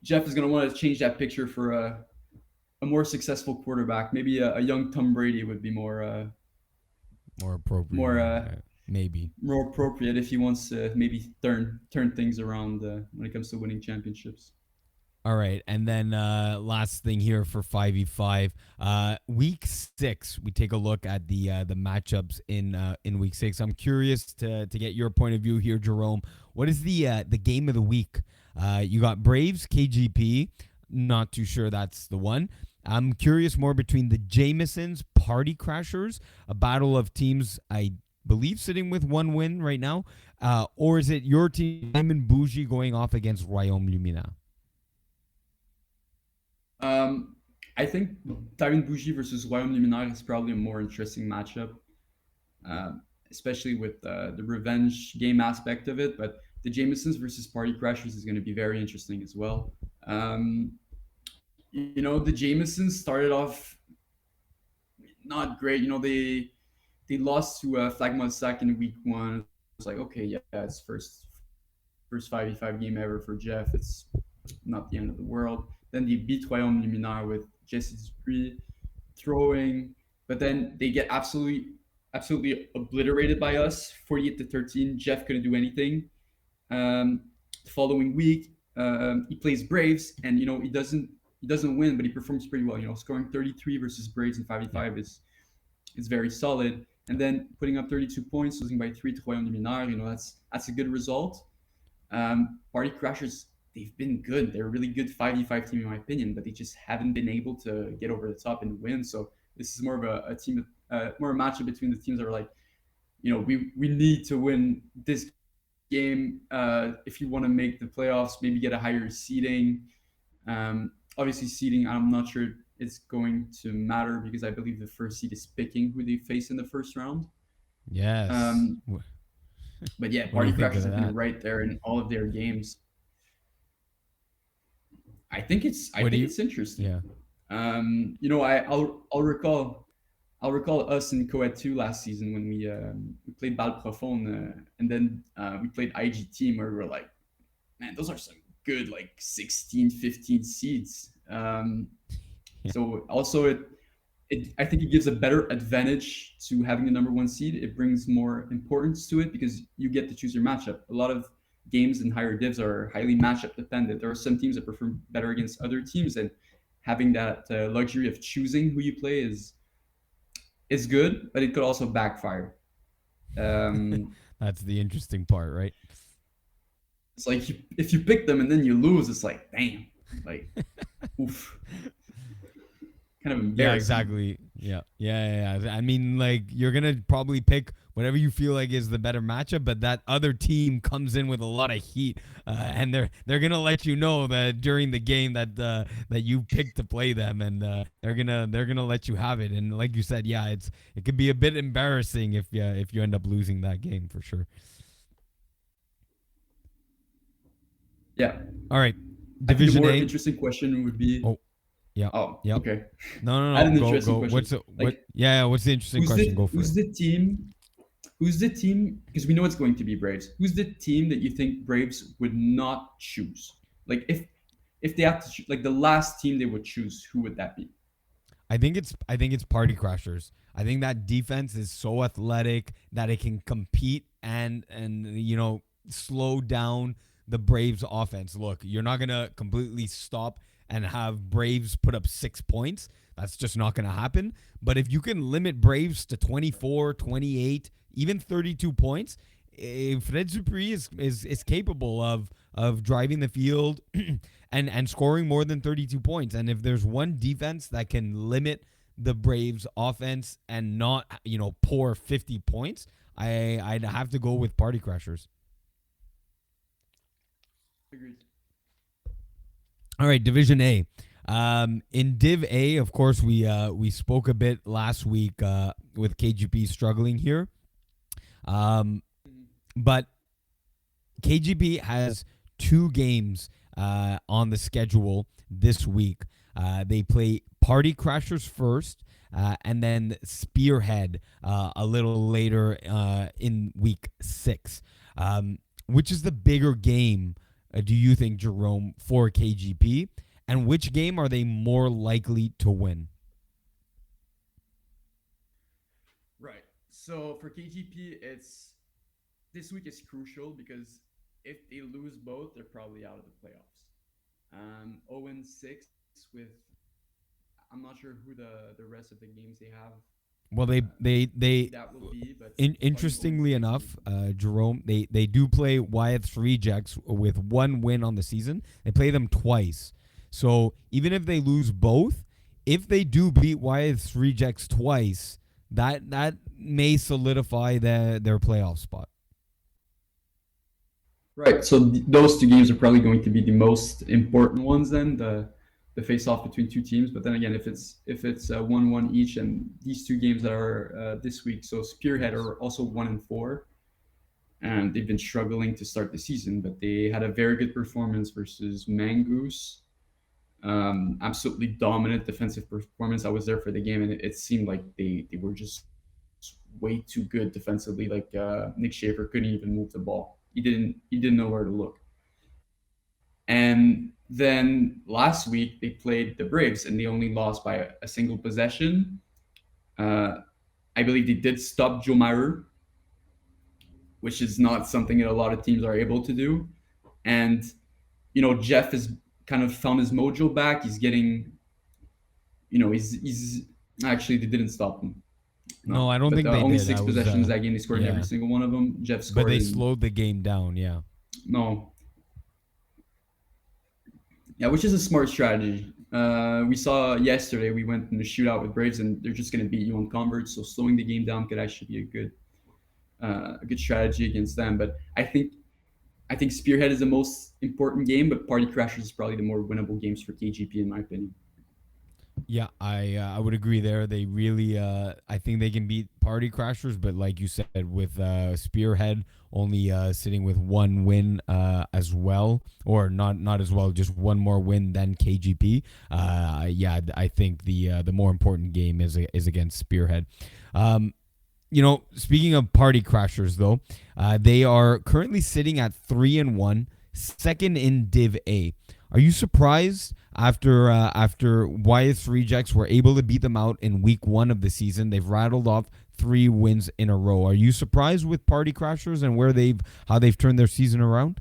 Jeff is going to want to change that picture for a more successful quarterback. Maybe a young Tom Brady would be
More appropriate,
more
maybe.
more appropriate if he wants to maybe turn things around when it comes to winning championships.
All right, and then last thing here for 5v5, week 6. We take a look at the matchups in week 6. I'm curious to get your point of view here, Jerome. What is the game of the week? You got Braves, KGP. Not too sure that's the one. I'm curious more between the Jamesons, Party Crashers, a battle of teams I believe sitting with 1 win right now, or is it your team, Diamond Bougie, going off against Royaume Lumina?
I think Tyrone Bougie versus Wyoming Luminaire is probably a more interesting matchup, especially with the revenge game aspect of it. But the Jamesons versus Party Crashers is going to be very interesting as well. The Jamesons started off not great. They lost to Flagmont Sack in week 1. It's like, okay, yeah, it's first 5v5 game ever for Jeff. It's not the end of the world. Then they beat Royaume Luminaire with Jesse Dupree throwing, but then they get absolutely obliterated by us, 48-13. Jeff couldn't do anything. The following week, he plays Braves, and he doesn't win, but he performs pretty well. Scoring 33 versus Braves in 5v5 is very solid. And then putting up 32 points, losing by 3 to Royaume Luminaire, that's a good result. Party Crashers, they've been good. They're a really good 5v5 team in my opinion, but they just haven't been able to get over the top and win. So this is more of a team, more a matchup between the teams that are like, we need to win this game if you want to make the playoffs, maybe get a higher seeding. Obviously, seeding, I'm not sure it's going to matter because I believe the first seed is picking who they face in the first round.
Yes.
But yeah,
What do
Party
you think
Crashers
of
have been
that?
right there in all of their games. I think it's
What do you?
it's interesting.
Yeah.
I'll I'll recall us in Coed 2 last season when we played Bal Profond, and then we played IG Team, where we were like, man, those are some good like 16, 15 seeds.
Yeah.
So also I think it gives a better advantage to having the number one seed. It brings more importance to it because you get to choose your matchup. A lot of games in higher divs are highly matchup dependent. There are some teams that perform better against other teams, and having that luxury of choosing who you play is good, but it could also backfire. Um,
That's the interesting part, right?
it's like if you pick them and then you lose, it's like damn, like oof, kind of
Yeah,
embarrassing.
exactly. Yeah. I mean, like you're gonna probably pick whatever you feel like is the better matchup, but that other team comes in with a lot of heat, and they're gonna let you know that during the game that you picked to play them, and they're gonna let you have it. And like you said, yeah, it could be a bit embarrassing if you end up losing that game for sure.
Yeah,
All right,
I think the
Division
more
A.
interesting question would be,
Oh, yeah,
oh,
yep.
okay,
No, no,
I had
no.
an
Go.
interesting
What's
question.
the, what?
Like,
Yeah, yeah. What's the interesting question? Go for it.
who's the team? Who's the team? Because we know it's going to be Braves. Who's the team that you think Braves would not choose? Like if they have to like the last team they would choose, who would that be?
I think it's Party Crashers. I think that defense is so athletic that it can compete and slow down the Braves offense. Look, you're not going to completely stop and have Braves put up 6 points. That's just not going to happen. But if you can limit Braves to 24, 28, even 32 points, Fred Dupree is capable of driving the field and scoring more than 32 points. And if there's one defense that can limit the Braves offense and not, pour 50 points, I'd have to go with Party Crashers.
Agreed.
All right, Division A. In Div A, of course, we spoke a bit last week with KGP struggling here.
Mhm.
But KGP has 2 games on the schedule this week. They play Party Crashers first, and then Spearhead a little later in week 6. Which is the bigger game, do you think, Jerome, for KGP? And which game are they more likely to win?
Right. So for KGP, it's this week is crucial because if they lose both, they're probably out of the playoffs. 0-6 with I'm not sure who the rest of the games they have
Well, they
that will be, but talking
interestingly
0-6 would
enough,
be
Jerome, they do play Wyatt's Rejects with 1 win on the season. They play them twice. So even if they lose both, if they do beat Wyatt's Rejects twice, that may solidify their playoff spot.
right. So those two games are probably going to be the most important ones then the face off between two teams. But then again, if it's 1-1 each, and these two games that are this week, so Spearhead are also 1-4, and they've been struggling to start the season, but they had a very good performance versus Mangoose. Absolutely dominant defensive performance. I was there for the game, and it seemed like they were just way too good defensively. Like Nick Schaefer couldn't even move the ball. He didn't know where to look. And then last week they played the Braves, and they only lost by a single possession. Uh, I believe they did stop Joe Mauer, which is not something that a lot of teams are able to do. And Jeff has kind of found his mojo back. He's getting, he's actually they didn't stop him.
No,
No,
I don't
but
think they
only
did.
six
I was
possessions that game. They scored in every
yeah,
single one of them. Jeff
but
scored
they
in
slowed the game down. Yeah.
no, yeah, which is a smart strategy. We saw yesterday we went in a shootout with Braves, and they're just going to beat you on converts. So slowing the game down could actually be a good strategy against them. But I think Spearhead is the most important game, but Party Crashers is probably the more winnable games for KGP in my opinion.
Yeah, I would agree there. They really I think they can beat Party Crashers, but like you said, with Spearhead only sitting with one win as well, or not as well, just one more win than KGP. Yeah, I think the more important game is against Spearhead. Speaking of Party Crashers, though, they are currently sitting at 3-1, second in Div A. Are you surprised after Wyeth's Rejects were able to beat them out in week 1 of the season? They've rattled off 3 wins in a row. Are you surprised with Party Crashers and how they've turned their season around?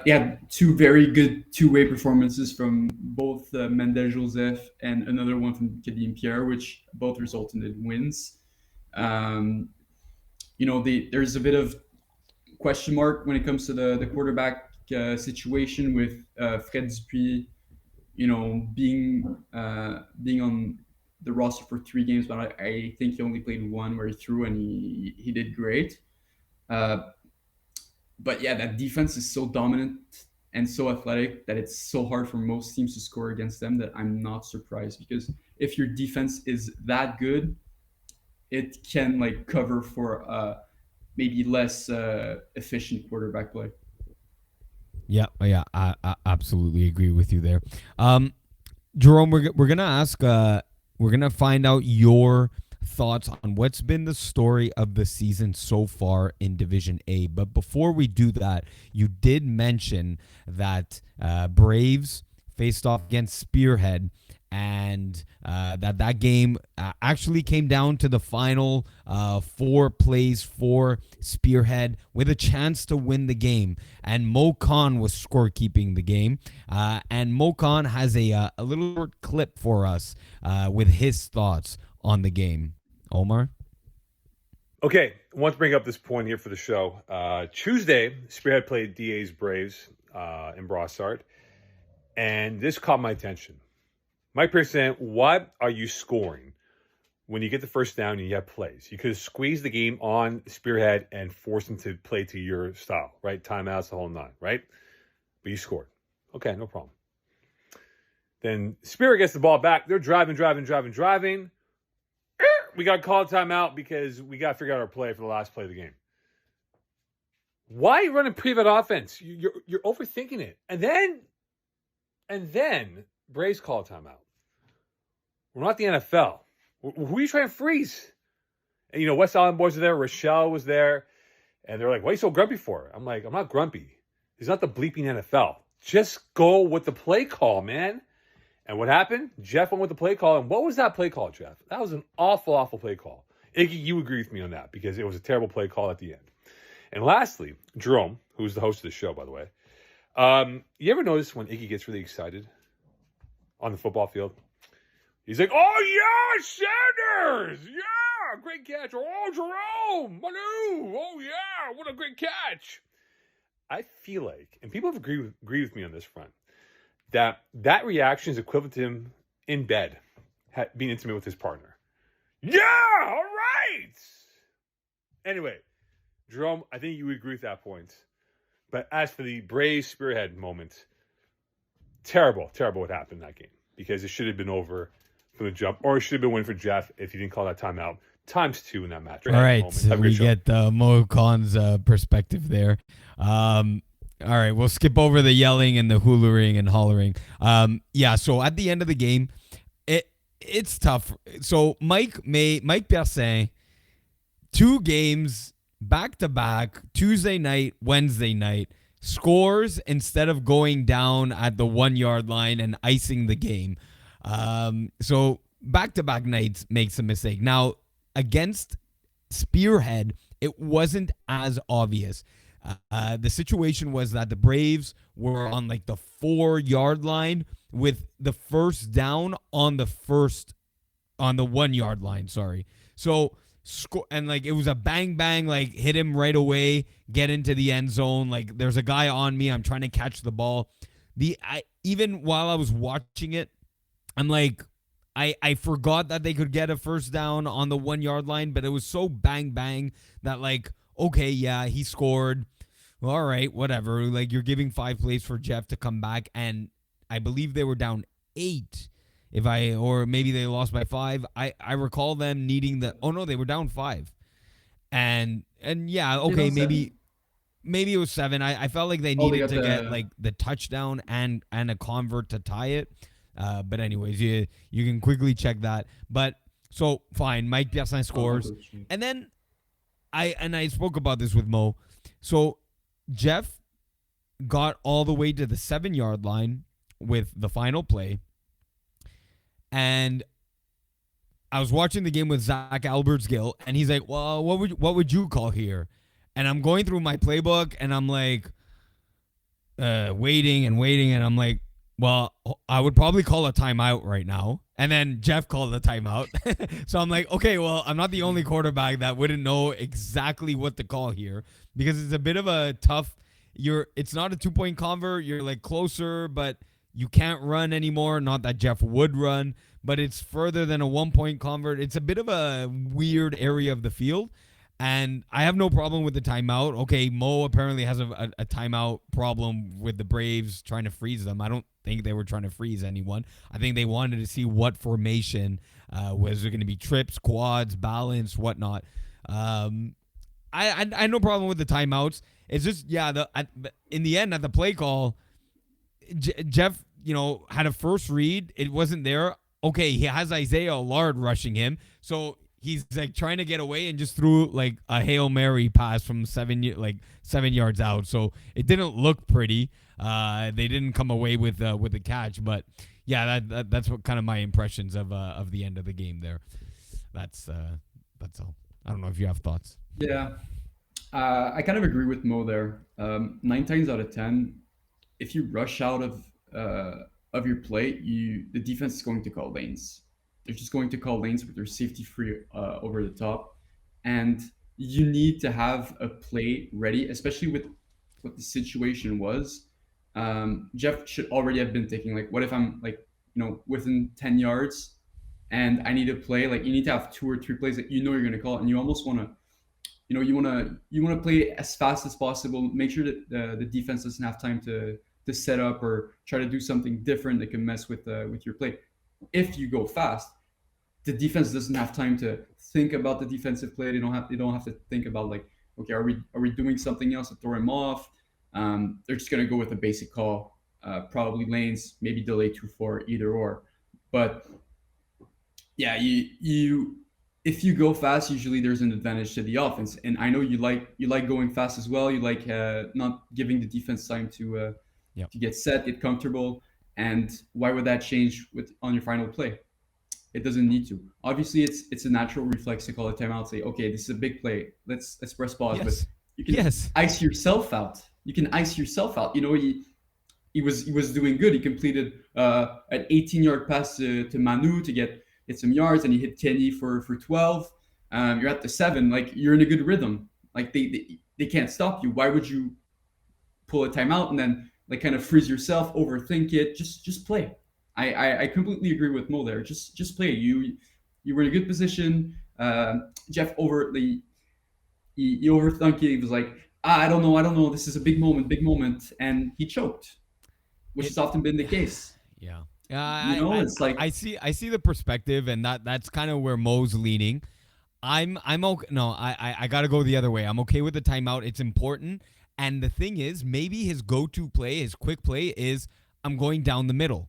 Yeah, two very good two-way performances from both Mendel Joseph and another one from Kadim Pierre, which both resulted in wins. Um, there's a bit of question mark when it comes to the quarterback situation with Fred Dupuis, being on the roster for 3 games, but I think he only played one where he threw and he did great. But yeah, that defense is so dominant and so athletic that it's so hard for most teams to score against them that I'm not surprised, because if your defense is that good, it can like cover for maybe less efficient quarterback play.
Yeah, I absolutely agree with you there. Jerome, we're gonna ask, we're gonna find out your thoughts on what's been the story of the season so far in Division A. But before we do that, you did mention that Braves faced off against Spearhead, and that game actually came down to the final 4 plays for Spearhead with a chance to win the game. And Mo Khan was scorekeeping the game. And Mo Khan has a little short clip for us with his thoughts on the game. Omar?
Okay, I want to bring up this point here for the show. Tuesday, Spearhead played DA's Braves in Brossard, and this caught my attention. Mike Pierce saying, what are you scoring when you get the first down and you have plays? You could have squeezed the game on Spearhead and forced them to play to your style, right? Timeouts, the whole 9, right? But you scored. Okay, no problem. Then Spearhead gets the ball back. They're driving. We got called timeout because we got to figure out our play for the last play of the game. Why are you running prevent offense? You're overthinking it. And then Braves call a timeout. We're not the NFL. Who are you trying to freeze? And, West Island boys are there. Rochelle was there. And they're like, what are you so grumpy for? I'm like, I'm not grumpy. It's not the bleeping NFL. Just go with the play call, man. And what happened? Jeff went with the play call. And what was that play call, Jeff? That was an awful, awful play call. Iggy, you agree with me on that because it was a terrible play call at the end. And lastly, Jerome, who's the host of the show, by the way. You ever notice when Iggy gets really excited on the football field? He's like, oh, yeah, Sanders. Yeah, great catch. Oh, Jerome. Manu. Oh, yeah, what a great catch. I feel like, and people have agreed with me on this front, that reaction is equivalent to him in bed, being intimate with his partner. Yeah, all right. Anyway, Jerome, I think you would agree with that point. But as for the Braves Spearhead moment, terrible what happened in that game. Because it should have been over from the jump, or it should have been win for Jeff if he didn't call that timeout. Times 2 in that match.
All right, so we get Mo Khan's perspective there. All right, we'll skip over the yelling and the hollering and hollering. Yeah, so at the end of the game, it's tough. So Mike Bersin, 2 games back to back, Tuesday night, Wednesday night, scores instead of going down at the 1-yard line and icing the game. So back to back nights makes a mistake. Now against Spearhead, it wasn't as obvious. The situation was that the Braves were on like the 4-yard line with the first down on the 1-yard line. Sorry. So and like it was a bang, like hit him right away, get into the end zone. Like there's a guy on me. I'm trying to catch the ball. Even while I was watching it, I'm like, I forgot that they could get a first down on the 1-yard line, but it was so bang that like, okay, yeah, he scored. All right, whatever. Like you're giving 5 plays for Jeff to come back, and I believe they were down 8 or maybe they lost by 5. I recall them needing oh no, they were down 5. And yeah,
They
okay,
lost seven?
maybe it was 7. I felt like they
Oh, they
needed
got
to get
the
like the touchdown and a convert to tie it. But anyways, you can quickly check that. But so fine, Mike Biassin scores. And then I spoke about this with Mo. So Jeff got all the way to the 7-yard line with the final play. And I was watching the game with Zach Alberts-Gill, and he's like, "Well, what would you call here?" And I'm going through my playbook, and I'm like, waiting, and I'm like, "Well, I would probably call a timeout right now." And then Jeff called a timeout, so I'm like, "Okay, well, I'm not the only quarterback that wouldn't know exactly what to call here because it's a bit of a tough. It's not a 2-point convert. You're like closer, but you can't run anymore. Not that Jeff would run." But it's further than a 1-point convert. It's a bit of a weird area of the field. And I have no problem with the timeout. Okay, Mo apparently has a timeout problem with the Braves trying to freeze them. I don't think they were trying to freeze anyone. I think they wanted to see what formation. Was there going to be trips, quads, balance, whatnot. I had no problem with the timeouts. It's just, yeah, in the end, at the play call, Jeff, had a first read. It wasn't there. Okay, he has Isaiah Allard rushing him, so he's like trying to get away and just threw like a Hail Mary pass from 7 yards out. So it didn't look pretty. They didn't come away with the catch, but yeah, that's what kind of my impressions of the end of the game there. That's all. I don't know if you have thoughts.
Yeah, I kind of agree with Mo there. 9 times out of 10, if you rush out of your play, the defense is going to call lanes. They're just going to call lanes with their safety free over the top, and you need to have a play ready, especially with what the situation was. Jeff should already have been thinking like, what if I'm like, within 10 yards, and I need to play. Like you need to have 2 or 3 plays that you're going to call, and you almost want to you want to play as fast as possible. Make sure that the defense doesn't have time to set up or try to do something different that can mess with your play. If you go fast, the defense doesn't have time to think about the defensive play. They don't have to think about like, okay, are we doing something else to throw him off? They're just gonna go with a basic call, probably lanes, maybe delay 2-4, either or. But yeah, you if you go fast, usually there's an advantage to the offense. And I know you like going fast as well. You like not giving the defense time to get set, get comfortable. And why would that change on your final play? It doesn't need to. Obviously, it's a natural reflex to call a timeout. Say, okay, this is a big play. Let's press pause.
Yes.
But you can ice yourself out. You can ice yourself out. He was doing good. He completed an 18-yard pass to Manu to get some yards, and he hit Kenny for 12. You're at the 7. Like you're in a good rhythm. Like they can't stop you. Why would you pull a timeout and then like kind of freeze yourself, overthink it? Just play. I completely agree with Mo there. Just play. You were in a good position. Jeff overthink it. He was like, I don't know. This is a big moment, and he choked, which has often been the case.
Yeah.
It's like
I see the perspective, and that's kind of where Mo's leaning. I'm okay. No, I got to go the other way. I'm okay with the timeout. It's important. And the thing is, maybe his go-to play, his quick play is I'm going down the middle.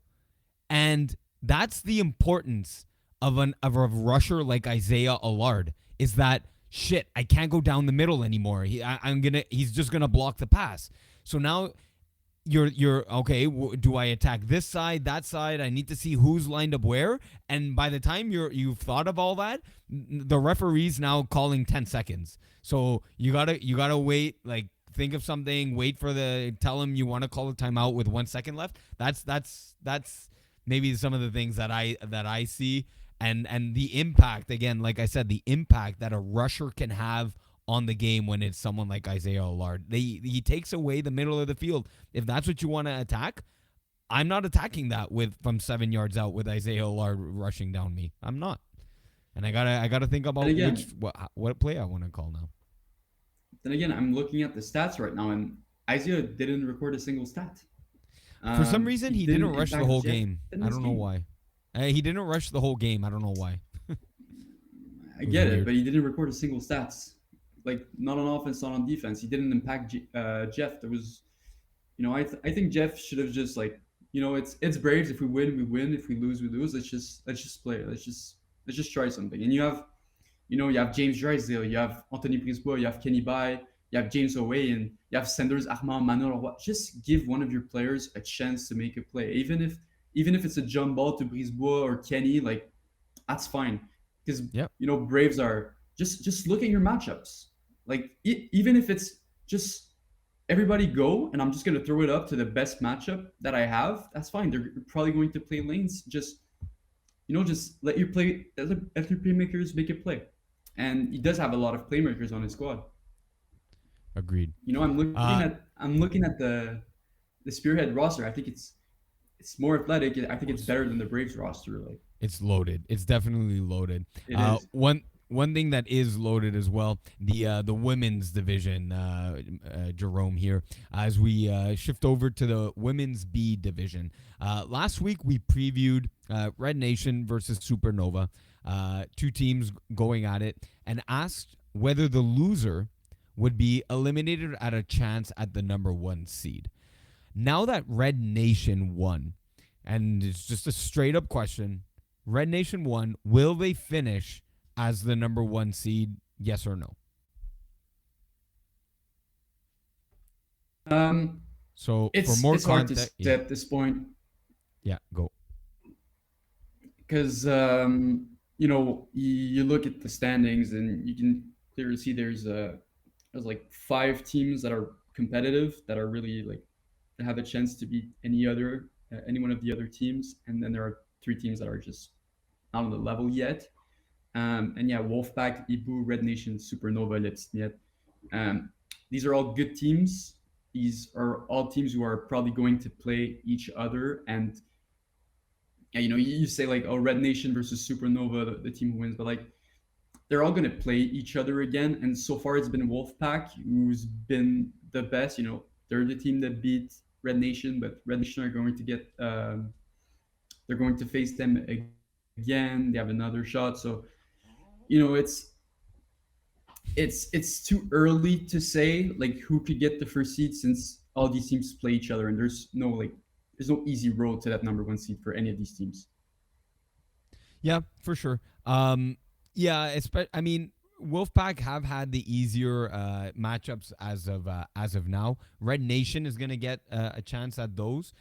And that's the importance of a rusher like Isaiah Allard, is that shit, I can't go down the middle anymore. He's just gonna block the pass. So now you're okay. Do I attack this side, that side? I need to see who's lined up where. And by the time you've thought of all that, the referee's now calling 10 seconds. So you gotta wait. Like think of something. Wait for tell him you want to call a timeout with 1 second left. That's maybe some of the things that I see, and the impact, again, like I said, the impact that a rusher can have on the game when it's someone like Isaiah Allard. He takes away the middle of the field. If that's what you want to attack, I'm not attacking that from 7 yards out with Isaiah Allard rushing down me. I'm not, and I gotta think about what play I want to call now.
Then again, I'm looking at the stats right now, and Isaiah didn't record a single stat.
For some reason, he didn't rush the whole game. I don't know why. He didn't rush the whole game. I don't know why.
I
It was
get it,
weird.
but he didn't record a single stats. Like not on offense, not on defense. He didn't impact Jeff. There was, I think Jeff should have just like, it's Braves. If we win, we win. If we lose, we lose. Let's just play. Let's just try something. And you have James Drysdale, you have Anthony Brisebois, you have Kenny Bay, you have James Owe, and you have Sanders, Armand, Manuel. Just give one of your players a chance to make a play, even if it's a jump ball to Brisebois or Kenny. Like that's fine, because
Yep.
Braves are just look at your matchups. Like even if it's just everybody go, and I'm just gonna throw it up to the best matchup that I have. That's fine. They're probably going to play lanes. Just let your playmakers make a play. And he does have a lot of playmakers on his squad.
Agreed.
I'm looking
Uh,
at I'm looking at the Spearhead roster. I think it's more athletic. I think it's better than the Braves roster. Like
It's loaded. It's definitely loaded.
it is.
One thing that is loaded as well, the women's division, Jerome here, as we shift over to the women's B division. Last week we previewed Red Nation versus Supernova, two teams going at it, and asked whether the loser would be eliminated at a chance at the number 1 seed. Now that Red Nation won, and it's just a straight up question, Red Nation won, will they finish as the number 1 seed? Yes or no? So for
It's
more
it's hard to
context,
say at this point,
yeah, go.
because you look at the standings and you can clearly see there's like 5 teams that are competitive, that are really like that have a chance to beat any one of the other teams, and then there are 3 teams that are just not on the level yet. And yeah, Wolfpack, Ibu, Red Nation, Supernova, Lepsniet. These are all good teams. These are all teams who are probably going to play each other. And yeah, you say like, oh, Red Nation versus Supernova, the team who wins, but like they're all going to play each other again. And so far, it's been Wolfpack who's been the best. They're the team that beat Red Nation, but Red Nation are going to they're going to face them again. They have another shot. So it's too early to say like who could get the first seed, since all these teams play each other, and there's no easy road to that number 1 seed for any of these teams.
Yeah, for sure. Yeah, I mean, Wolfpack have had the easier matchups as of now. Red Nation is gonna get a chance at those.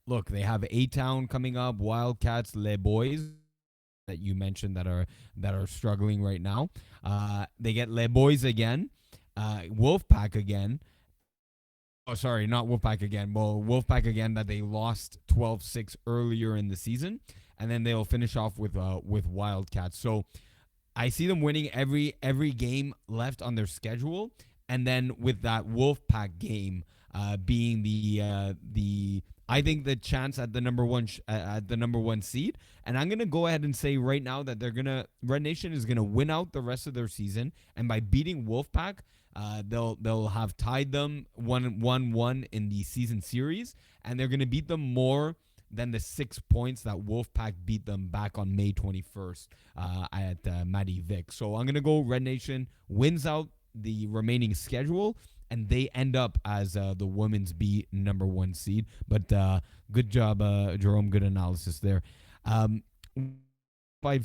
Look, they have A Town coming up, Wildcats, Les Boys that you mentioned that are struggling right now. They get Les Boys again, Wolfpack again. Oh, sorry, not Wolfpack again. Well, Wolfpack again that they lost 12-6 earlier in the season, and then they'll finish off with Wildcats. So I see them winning every game left on their schedule, and then with that Wolfpack game being the I think the chance at the number one seed, and I'm gonna go ahead and say right now that Red Nation is gonna win out the rest of their season, and by beating Wolfpack, they'll have tied them 1-1 in the season series, and they're gonna beat them more than the 6 points that Wolfpack beat them back on May 21st at Matty Vic. So I'm gonna go Red Nation wins out the remaining schedule, and they end up as the women's B number 1 seed. But good job, Jerome. Good analysis there. 5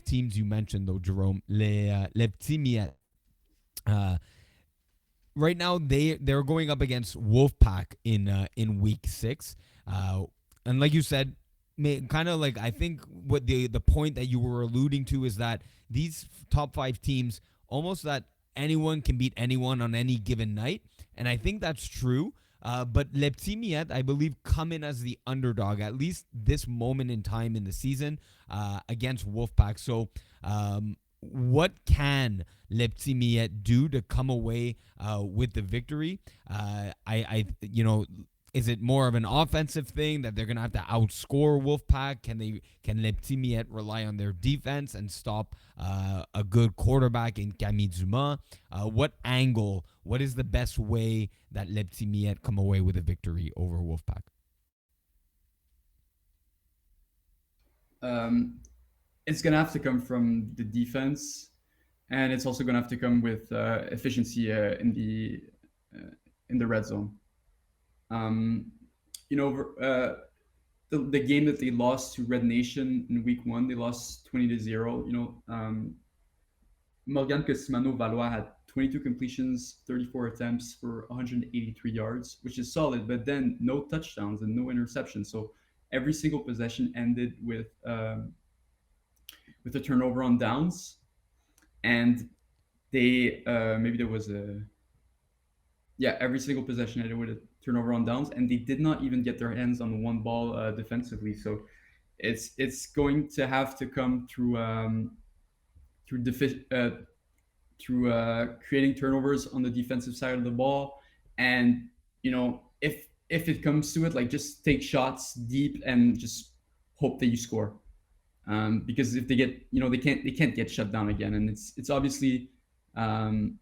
teams you mentioned, though, Jerome. Les Petits Miettes. Right now, they're going up against Wolfpack in week 6. And like you said, kind of like I think what the point that you were alluding to is that these top 5 teams, almost that anyone can beat anyone on any given night. And I think that's true. But Les Petits Miettes, I believe, come in as the underdog, at least this moment in time in the season, against Wolfpack. So what can Les Petits Miettes do to come away with the victory? Is it more of an offensive thing that they're going to have to outscore Wolfpack? Can Les Petits Miettes rely on their defense and stop a good quarterback in Camille Dumas? What is the best way that Les Petits Miettes come away with a victory over Wolfpack?
um, it's gonna have to come from the defense, and it's also gonna have to come with efficiency uh, in the red zone. Um, you know, the game that they lost to Red Nation in week one, they lost 20-0. Morgan Cosimano Valois had 22 completions, 34 attempts for 183 yards, which is solid, but then no touchdowns and no interceptions. So every single possession ended with a turnover on downs, and they maybe there was a yeah, every single possession ended with a turnover on downs, and they did not even get their hands on one ball defensively. So it's going to have to come through through creating turnovers on the defensive side of the ball, and if it comes to it, like just take shots deep and just hope that you score. Because if they get, they can't get shut down again, and it's obviously um,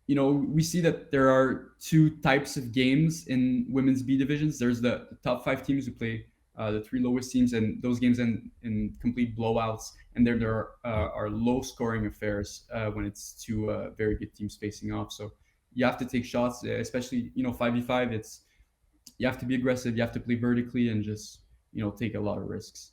we see that there are two types of games in women's B divisions. There's the top five teams who play the three lowest teams, and those games end in complete blowouts. And then there are low scoring affairs when it's two very good teams facing off. So you have to take shots, especially 5v5. You have to be aggressive. You have to play vertically and just take a lot of risks.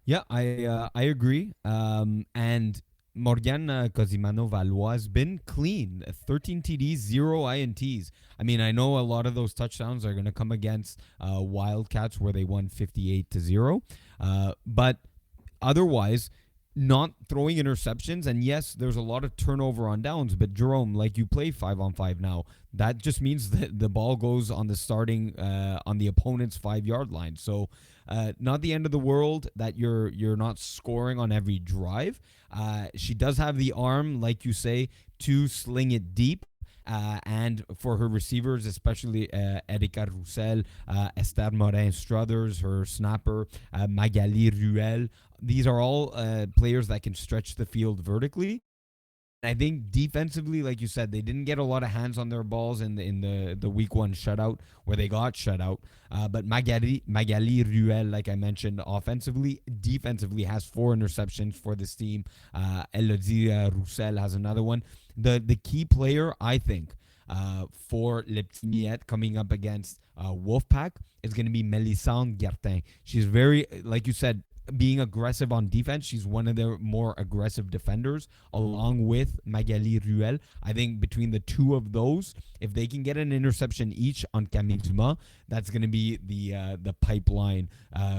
Yeah, I agree. And Morgan Cosimano Valois has been clean. 13 TDs, 0 INTs. I mean, I know a lot of those touchdowns are going to come against Wildcats where they won 58-0. But otherwise, not throwing interceptions. And yes, there's a lot of turnover on downs. But Jerome, like, you play 5-on-5 now. That just means that the ball goes on the opponent's 5-yard line. So not the end of the world that you're not scoring on every drive. She does have the arm, like you say, to sling it deep. And for her receivers, especially Erika Roussel, Esther Morin-Struthers, her snapper, Magali Ruel. These are all players that can stretch the field vertically. I think defensively, like you said, they didn't get a lot of hands on their balls in the week one shutout where they got shut out. But Magali Ruel, like I mentioned, defensively has 4 interceptions for this team. Elodie Roussel has another one. The key player, I think, for Le Petit Miette coming up against Wolfpack is going to be Melisande Gertin. She's very, like you said, being aggressive on defense. She's one of their more aggressive defenders, along with Magali Ruel. I think between the two of those, if they can get an interception each on Camille Dumas, that's going to be the pipeline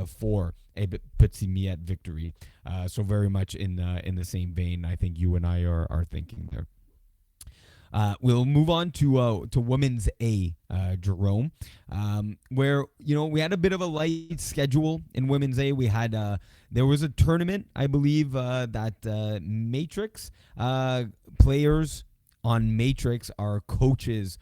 for a Petit Miette victory. So very much in the same vein, I think you and I are thinking there. We'll move on to Women's A, Jerome, where we had a bit of a light schedule in Women's A. We had there was a tournament, I believe, that Matrix players on Matrix are coaches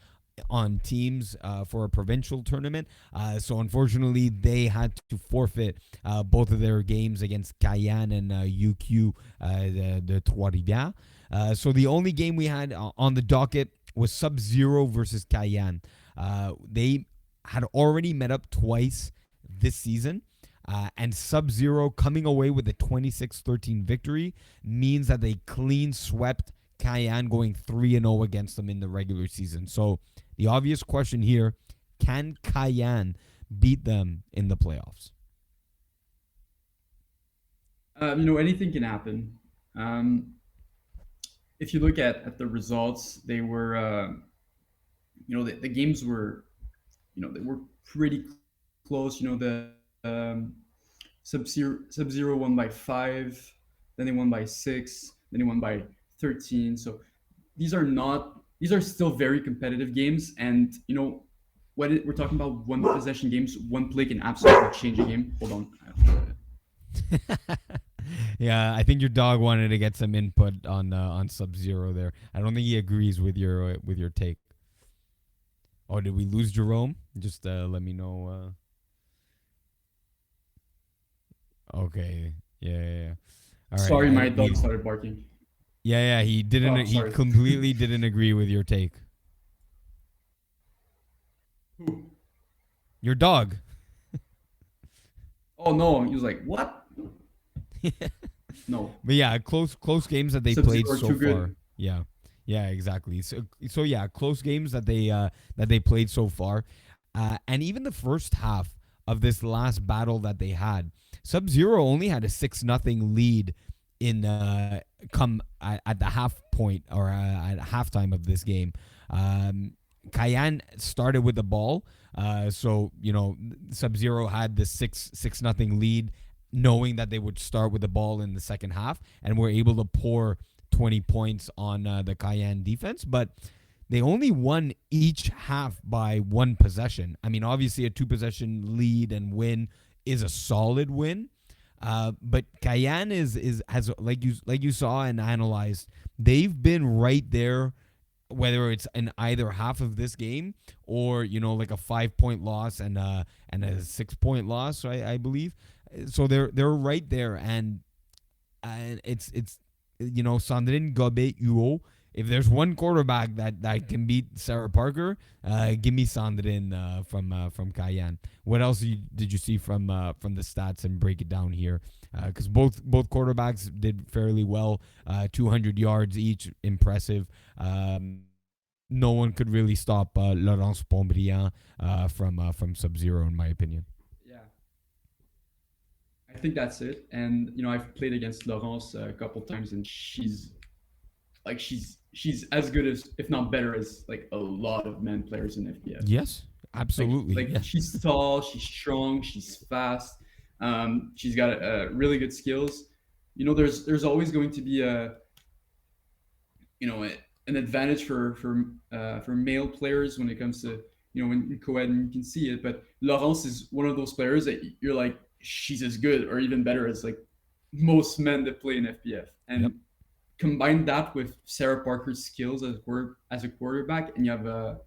on teams for a provincial tournament. So unfortunately, they had to forfeit both of their games against Cayenne and UQ de Trois-Rivières. So the only game we had on the docket was Sub-Zero versus Cayenne. They had already met up twice this season. And Sub-Zero coming away with a 26-13 victory means that they clean swept Cayenne, going 3-0 against them in the regular season. So the obvious question here, can Cayenne beat them in the playoffs?
Anything can happen. If you look at the results, they were, the games were, they were pretty close. The Sub-Zero won by 5, then they won by 6, then they won by 13. So these are still very competitive games, and when we're talking about one possession games, one play can absolutely change a game. Hold on.
Yeah, I think your dog wanted to get some input on Sub-Zero there. I don't think he agrees with your take. Oh, did we lose Jerome? Just let me know. Okay. Yeah. All right.
Sorry, my dog started barking.
Yeah. He didn't. He completely didn't agree with your take.
Who?
Your dog.
Oh no! He was like, "What?" No,
But yeah, close games that they played
Sub-Zero are
so
too
far.
good.
Yeah, yeah, exactly. So yeah, close games that they played so far, and even the first half of this last battle that they had, Sub Zero only had a 6-0 lead in come at the half point or at halftime of this game. Um, Cayenne started with the ball, so Sub Zero had the 6-0 lead, knowing that they would start with the ball in the second half, and were able to pour 20 points on the Cayenne defense. But they only won each half by one possession. I mean, obviously, a 2 possession lead and win is a solid win. But Cayenne has, like you saw and analyzed, they've been right there, whether it's in either half of this game or like a 5 point loss and a 6 point loss, I believe. So they're right there, and it's Sandrine Gobet Huot. If there's one quarterback that can beat Sarah Parker, give me Sandrine from Cayenne. What else did you see from the stats, and break it down here? Because both quarterbacks did fairly well, 200 yards each, impressive. No one could really stop Laurence Pontbriand from Sub-Zero, in my opinion.
Yeah, I think that's it. And I've played against Laurence a couple times, and she's as good as, if not better, as like a lot of men players in FPF.
Yes, absolutely.
Like
Yeah.
she's tall, she's strong, she's fast. She's got really good skills. There's always going to be an advantage for male players when it comes to in co-ed, and you can see it. But Laurence is one of those players that you're like, she's as good or even better as like most men that play in FPF. And
Yep.
combine that with Sarah Parker's skills as a quarterback, and you have a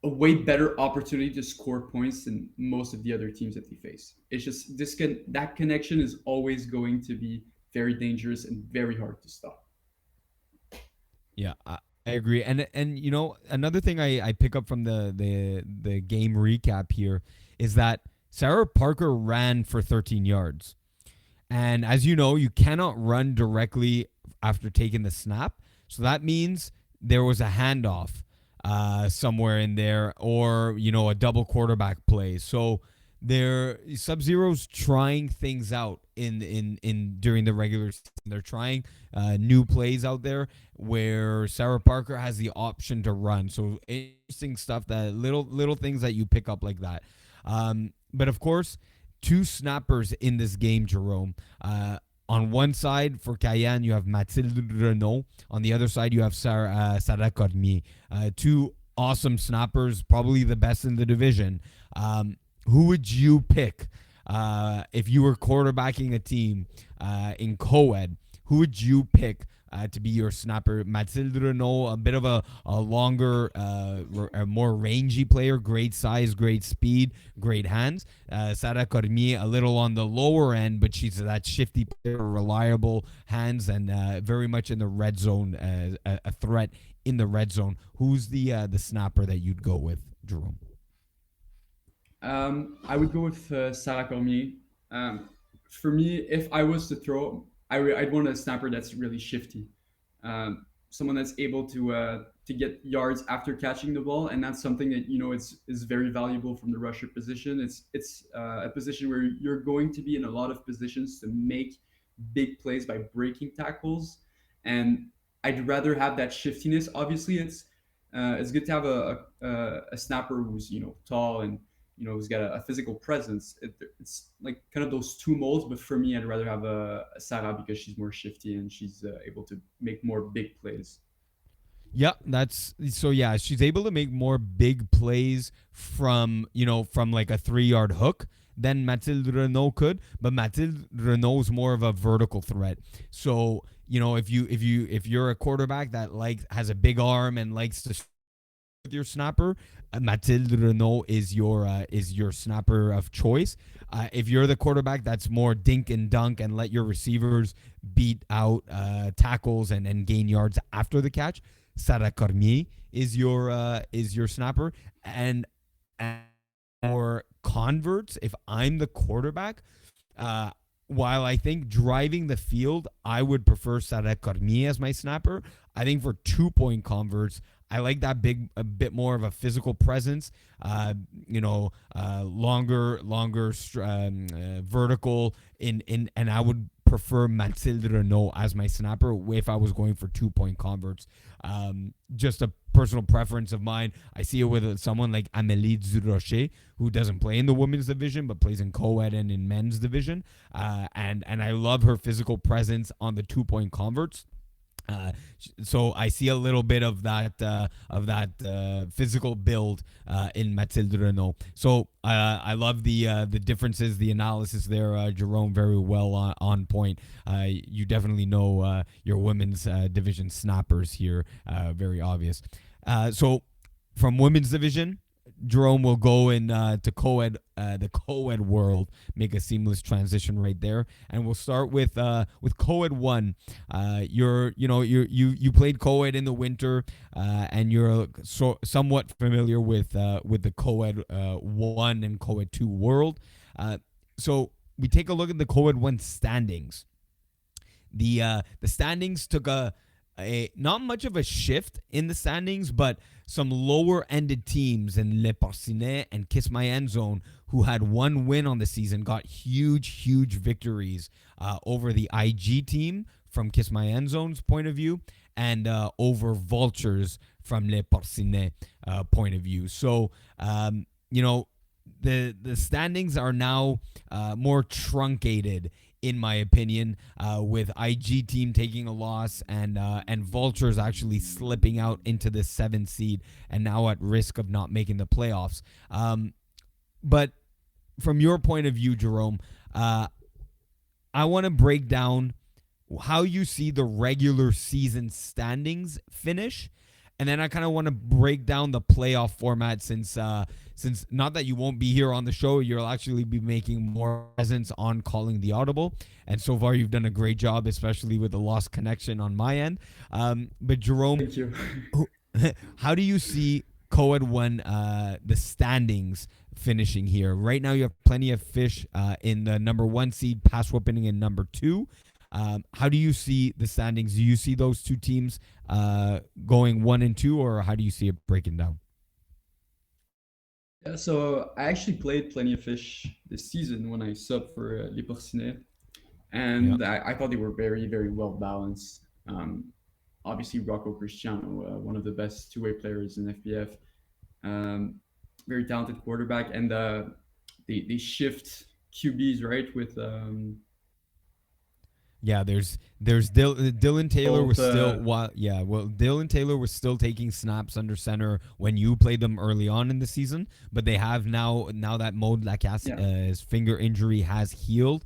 way better opportunity to score points than most of the other teams that they face. It's just that connection is always going to be very dangerous and very hard to stop.
Yeah, I agree. And another thing I pick up from the game recap here is that Sarah Parker ran for 13 yards. And as you know, you cannot run directly after taking the snap. So that means there was a handoff somewhere in there, or a double quarterback play. So Sub-Zero's trying things out in during the regular season. They're trying new plays out there where Sarah Parker has the option to run. So interesting stuff, that little things that you pick up like that. But of course, two snappers in this game, Jerome. On one side for Cayenne, you have Mathilde Renaud. On the other side, you have Sarah Cormier. Two awesome snappers, probably the best in the division. Who would you pick if you were quarterbacking a team in co-ed? Who would you pick to be your snapper? Mathilde Renaud, a bit of a longer, a more rangy player, great size, great speed, great hands. Sarah Cormier, a little on the lower end, but she's that shifty player, reliable hands, and very much in the red zone, a threat in the red zone. Who's the snapper that you'd go with, Jerome?
I would go with Sarah Cormier. For me, if I was to throw, I'd want a snapper that's really shifty, someone that's able to get yards after catching the ball, and that's something that is very valuable from the rusher position. It's a position where you're going to be in a lot of positions to make big plays by breaking tackles, and I'd rather have that shiftiness. Obviously, it's good to have a snapper who's tall and who's got a physical presence. It's like kind of those two molds, but for me, I'd rather have a Sarah because she's more shifty and she's able to make more big plays.
Yeah, that's so. Yeah, she's able to make more big plays from like a 3-yard hook than Mathilde Renaud could, but Mathilde Renaud is more of a vertical threat. So if you're a quarterback that has a big arm and likes to with your snapper, Mathilde Renaud is your snapper of choice. If you're the quarterback that's more dink and dunk and let your receivers beat out tackles and gain yards after the catch, Sarah Cormier is your snapper. And for converts, if I'm the quarterback, while I think driving the field, I would prefer Sarah Cormier as my snapper. I think for 2-point converts, I like that a bit more of a physical presence. Longer, vertical and I would prefer Mathilde Renault as my snapper if I was going for 2-point converts. Just a personal preference of mine. I see it with someone like Amélie Durocher, who doesn't play in the women's division but plays in co-ed and in men's division. And I love her physical presence on the 2-point converts. So I see a little bit of that physical build in Mathilde Renault. So I love the differences, the analysis there, Jerome. Very well on point. You definitely know your women's division snappers here. Very obvious. So from women's division, Jerome will go in to co-ed, the co-ed world, make a seamless transition right there, and we'll start with co-ed 1. You played co-ed in the winter, and you're somewhat familiar with the co-ed 1 and co-ed 2 world. So we take a look at the co-ed 1 standings. The standings took a not much of a shift in the standings, but some lower-ended teams in Le Porcinet and Kiss My End Zone, who had 1 win on the season, got huge victories over the IG team from Kiss My End Zone's point of view, and over Vultures from Le Porcinet point of view. So, the standings are now more truncated, in my opinion, with IG team taking a loss and Vultures actually slipping out into the 7th seed and now at risk of not making the playoffs. But from your point of view, Jerome, I want to break down how you see the regular season standings finish. And then I kind of want to break down the playoff format since not that you won't be here on the show, you'll actually be making more presence on calling the Audible. And so far, you've done a great job, especially with the lost connection on my end. But Jerome,
Thank you.
how do you see co-ed 1, the standings finishing here? Right now, you have Plenty of Fish in the number 1 seed, pass whooping in number 2. How do you see the standings? Do you see those two teams going 1 and 2, or how do you see it breaking down?
Yeah, so I actually played Plenty of Fish this season when I subbed for Les Porcinets, and I thought they were very, very well balanced. Obviously, Rocco Cristiano, one of the best two-way players in FPF, very talented quarterback, and they shift QBs, right, with
Yeah, there's Dylan Taylor was still Dylan Taylor was still taking snaps under center when you played them early on in the season, but they have now that Maud Lacasse his finger injury has healed,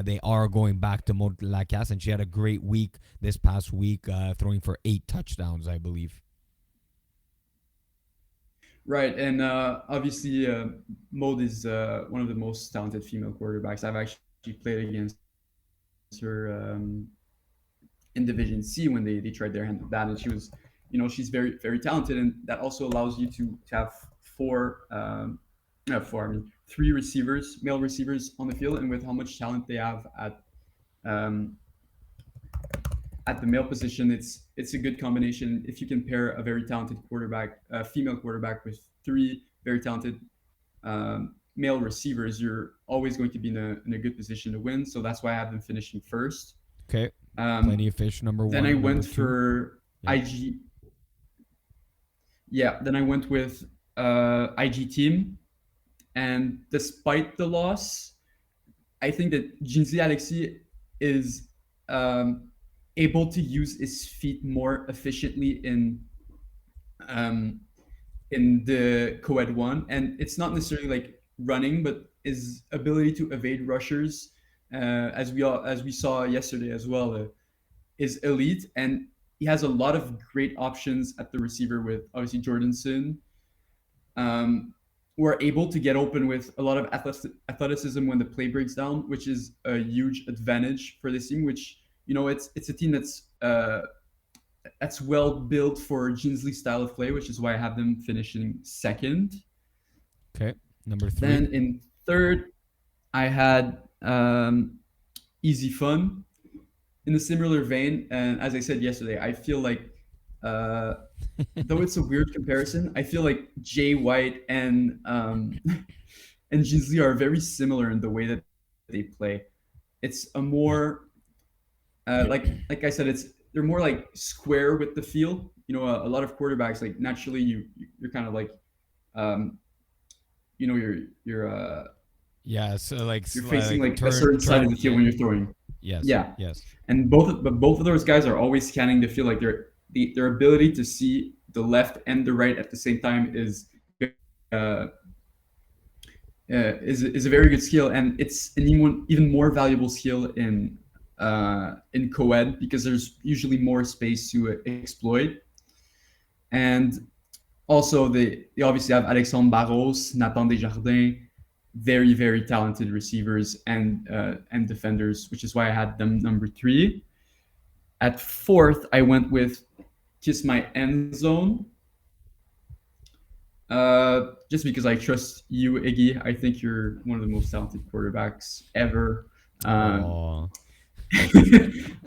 they are going back to Maud Lacasse, and she had a great week this past week, throwing for 8 touchdowns, I believe.
Right, and obviously Maud is one of the most talented female quarterbacks. I've actually played against her in Division C when they tried their hand at that, and she was, she's very, very talented, and that also allows you to have 3 receivers, male receivers on the field, and with how much talent they have at the male position, it's a good combination. If you can pair a very talented quarterback, a female quarterback, with 3 very talented male receivers, you're always going to be in a good position to win. So that's why I have them finishing first.
Okay. Plenty of Fish number 1.
Then I went for IG. Yeah. Then I went with IG team, and despite the loss, I think that Ginzi Alexis is able to use his feet more efficiently in the co-ed 1, and it's not necessarily like running, but his ability to evade rushers, as we saw yesterday as well, is elite, and he has a lot of great options at the receiver with obviously Jordanson, who are able to get open with a lot of athleticism when the play breaks down, which is a huge advantage for this team. Which it's a team that's well built for Ginsley's style of play, which is why I have them finishing second.
Okay. Number
Then
3.
in third, I had Easy Fun. In a similar vein, and as I said yesterday, I feel like, uh, though it's a weird comparison, I feel like Jay White and and Ginsley are very similar in the way that they play. It's a
Yeah.
more like I said, it's they're more like square with the feel. You know, a lot of quarterbacks like naturally you're kind of like um, you know
Yeah, so like
you're facing like a
turn
certain side of the field
yeah.
when you're throwing.
Yes.
Yeah,
Yes.
and both of those guys are always scanning the field. Like their ability to see the left and the right at the same time uh, is a very good skill, and it's an even more valuable skill in co-ed because there's usually more space to exploit. And also they obviously have Alexandre Barros, Nathan Desjardins, very talented receivers and defenders, which is why I had them number 3. At fourth, I went with Kiss My End Zone. Just because I trust you, Iggy. I think you're one of the most talented quarterbacks ever. Uh,
Oh.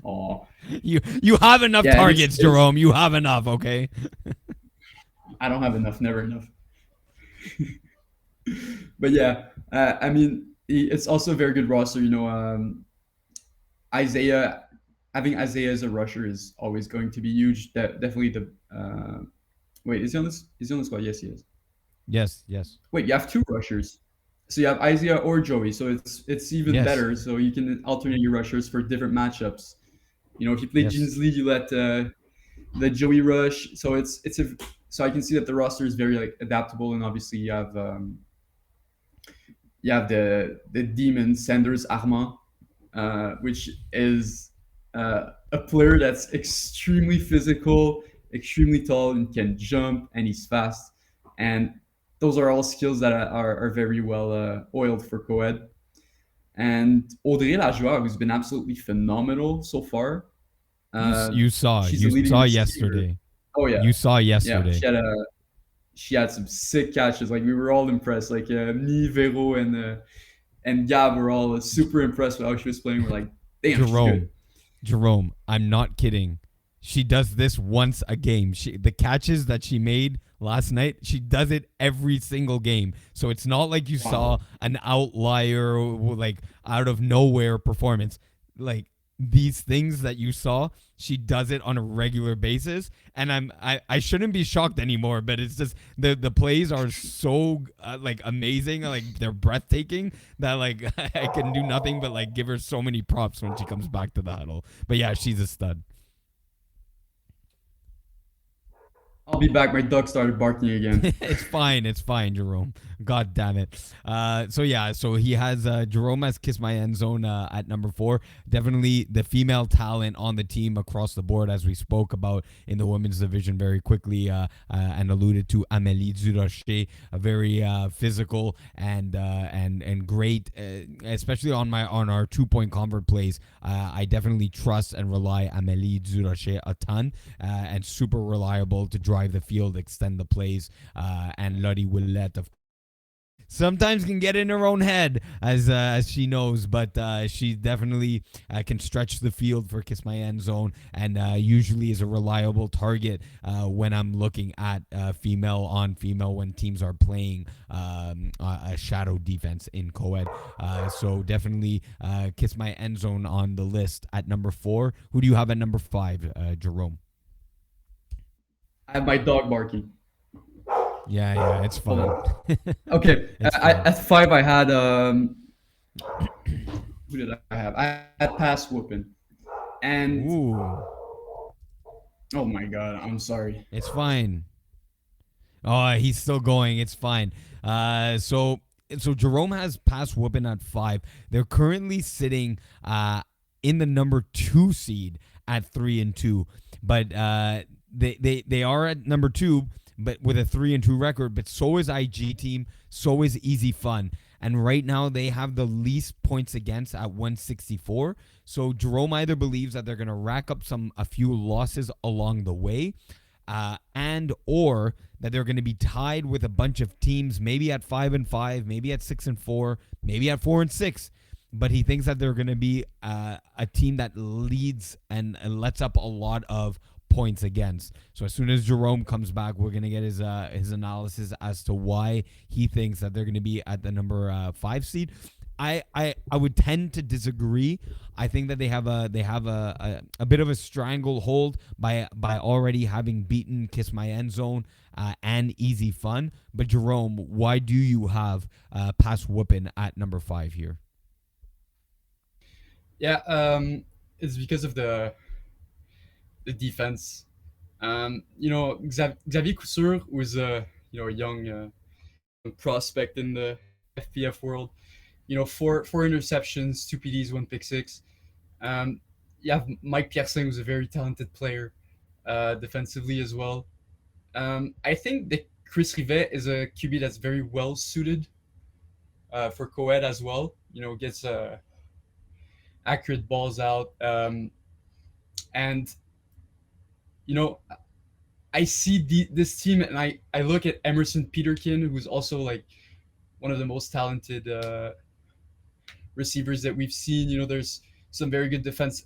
aw.
You have enough
Yeah, and
targets, Jerome. You have enough, okay?
I don't have enough, never enough. But yeah, I mean, it's also a very good roster. You know, Isaiah, having Isaiah as a rusher is always going to be huge. Definitely the. Wait, is he on this? Is he on the squad? Yes, he is.
Yes, yes.
Wait, you have 2 rushers. So you have Isaiah or Joey, so it's even
Yes.
better. So you can alternate your rushers for different matchups. You know, if you play
Yes.
Ginsley, you let Joey rush. So it's a so I can see that the roster is very like adaptable, and obviously you have the demon Sanders Armand, which is a player that's extremely physical, extremely tall, and can jump, and he's fast. And those are all skills that are very well oiled for co-ed. And Audrey Lajoie, who's been absolutely phenomenal so far.
You saw
She's a leading receiver.
yesterday.
Oh yeah,
You saw
yeah.
yesterday.
She had some sick catches. Like we were all impressed. Like me, Vero, and Gab were all super impressed with how she was playing. We're like, damn, she's good.
Jerome, I'm not kidding. She does this once a game. The catches that she made last night, she does it every single game. So it's not like you saw an outlier, like out of nowhere performance. Like these things that you saw, she does it on a regular basis, and I shouldn't be shocked anymore. But it's just the plays are so like amazing, like they're breathtaking that like I can do nothing but like give her so many props when she comes back to the huddle. But yeah, she's a stud.
I'll be back. My dog started barking again.
It's fine, Jerome. God damn it. So yeah, so he has Jerome has Kiss My End Zone at number 4. Definitely the female talent on the team across the board, as we spoke about in the women's division very quickly, and alluded to Amélie Durocher, a very physical and great, especially on our 2-point convert plays. I definitely trust and rely Amélie Durocher a ton, and super reliable to drive the field, extend the plays, and Lottie Willette, of sometimes can get in her own head, as she knows, but she definitely can stretch the field for Kiss My End Zone, and usually is a reliable target when I'm looking at female on female when teams are playing a shadow defense in co-ed. So definitely Kiss My End Zone on the list at number 4. Who do you have at number 5, Jerome?
I have my dog barking.
Yeah, it's fine.
Okay,
It's fine.
at 5 I had who did I have? I had Pass Whooping, and
Ooh,
oh my god, I'm sorry.
it's fine. Oh, he's still going. It's fine. So Jerome has Pass Whooping at 5. They're currently sitting in the number 2 seed at 3-2, but they are at number 2, but with a 3-2 record. But so is IG team. So is Easy Fun. And right now they have the least points against at 164. So Jerome either believes that they're going to rack up a few losses along the way, and or that they're going to be tied with a bunch of teams, maybe at 5-5, maybe at 6-4, maybe at 4-6. But he thinks that they're going to be a team that leads and lets up a lot of points against. So as soon as Jerome comes back, we're going to get his analysis as to why he thinks that they're going to be at the number 5 seed. I would tend to disagree. I think that they have a bit of a stranglehold by already having beaten Kiss My End Zone and Easy Fun. But Jerome, why do you have Pass Whoopin at number 5 here?
Yeah, it's because of the defense. Xavier Couture was a young prospect in the FPF world. Four interceptions, 2 PDs, 1 pick 6. You have Mike Piercing, who's a very talented player defensively as well. I think that Chris Rivet is a QB that's very well suited for co-ed as well. Gets accurate balls out. And, you know, I see this team and I look at Emerson Peterkin, who's also like one of the most talented receivers that we've seen. There's some very good defense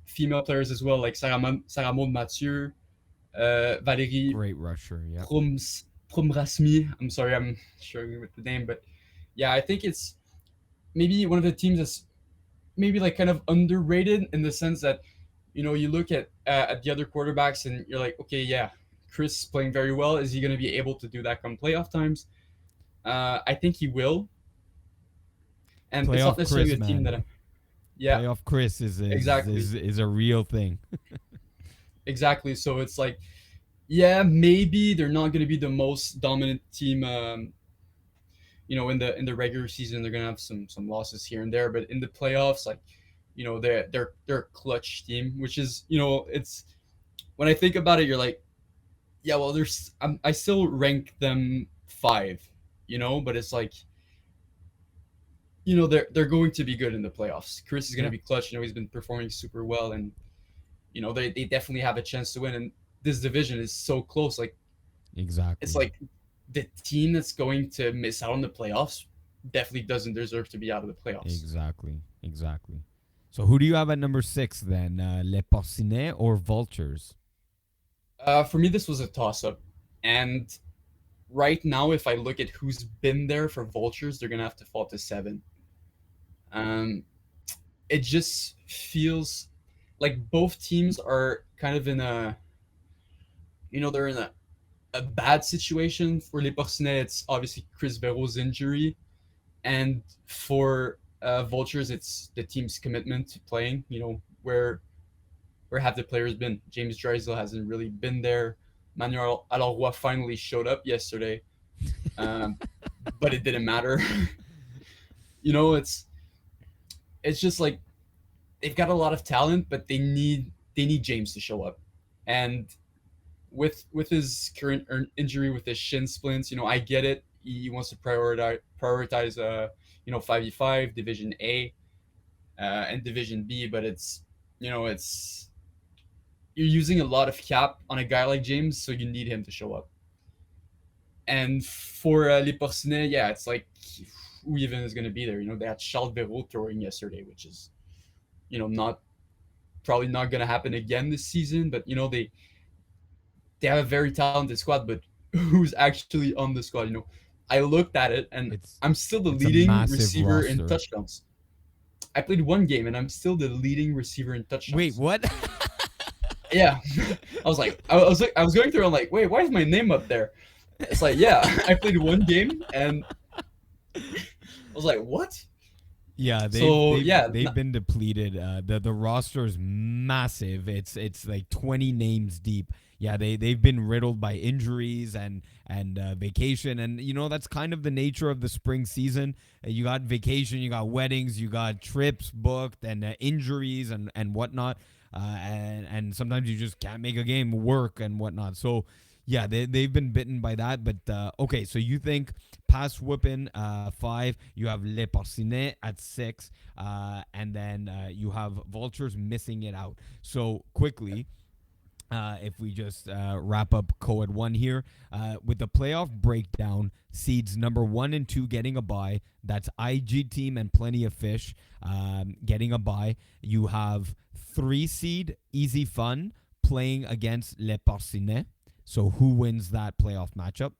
female players as well, like Sarah Maud Mathieu, Valérie
Great rusher, yeah.
Promrasmi. I'm sorry, I'm struggling with the name, but yeah, I think it's maybe one of the teams that's maybe like kind of underrated in the sense that you look at the other quarterbacks and you're like, okay, yeah, Chris is playing very well. Is he going to be able to do that come playoff times? I think he will. And it's not necessarily
Chris,
a team
man.
that, yeah,
Playoff Chris
exactly.
is a real thing.
Exactly. So it's like, yeah, maybe they're not going to be the most dominant team. In the regular season, they're going to have some losses here and there, but in the playoffs, like, they're a clutch team, which is, it's when I think about it, you're like, yeah, well, I still rank them 5, but it's like, they're going to be good in the playoffs. Chris is going to be clutch. He's been performing super well, and they definitely have a chance to win. And this division is so close. Like,
Exactly.
it's like the team that's going to miss out on the playoffs definitely doesn't deserve to be out of the playoffs.
Exactly. So who do you have at number 6 then? Les Porcinets or Vultures?
For me, this was a toss-up. And right now, if I look at who's been there for Vultures, they're going to have to fall to 7. It just feels like both teams are kind of in they're in a bad situation. For Les Porcinets, it's obviously Chris Vero's injury. And for Vultures, it's the team's commitment to playing, where have the players been? James Drysdale hasn't really been there. Manuel Aloroy finally showed up yesterday, but it didn't matter. It's just like they've got a lot of talent, but they need James to show up. And with his current injury with his shin splints, I get it. He wants to prioritize 5v5 Division A and Division B, but it's you're using a lot of cap on a guy like James, so you need him to show up. And for Les Porcinets, yeah, it's like who even is going to be there? They had Charles Vero throwing yesterday, which is, probably not going to happen again this season. But they have a very talented squad, but who's actually on the squad? I looked at it, and I'm still the leading receiver
roster.
in touchdowns. I played one game, and I'm still the leading receiver in touchdowns.
Wait, what?
Yeah, I was like, I was going through. I'm like, wait, why is my name up there? It's like, yeah, I played one game, and I was like, what?
Yeah, they've been depleted. The roster is massive. It's like 20 names deep. Yeah, they've been riddled by injuries and vacation, and that's kind of the nature of the spring season. You got vacation, you got weddings, you got trips booked, and injuries and whatnot. And sometimes you just can't make a game work and whatnot. So, yeah, they've been bitten by that. But, okay, so you think Pass Whoopin 5, you have Les Porcinets at 6, and then you have Vultures missing it out. So, quickly, if we just wrap up Coed 1 here, with the playoff breakdown, seeds number 1 and 2 getting a bye. That's IG Team and Plenty of Fish getting a bye. You have 3 seed Easy Fun playing against Les Parcinets. So who wins that playoff matchup?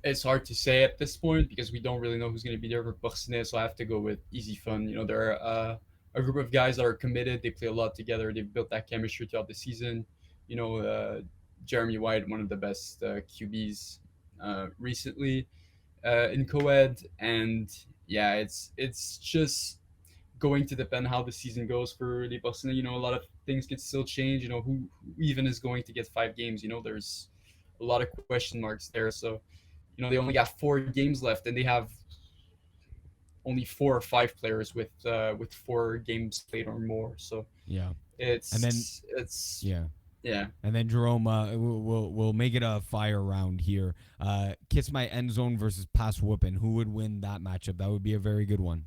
It's hard to say at this point because we don't really know who's going to be there for Porcinet, so I have to go with Easy Fun. You know, they're a group of guys that are committed. They play a lot together. They've built that chemistry throughout the season. You know, Jeremy White, one of the best QBs recently in co-ed, and yeah, it's just going to depend how the season goes for Les Porcinets. You know, a lot of things can still change. You know, who even is going to get 5 games? You know, there's a lot of question marks there. So you know they only got 4 games left, and they have only 4 or 5 players with 4 games played or more. So
Yeah. And then
it's
yeah.
yeah.
And then Jerome, we'll make it a fire round here. Kiss My End Zone versus Pass Whoopin'. Who would win that matchup? That would be a very good one.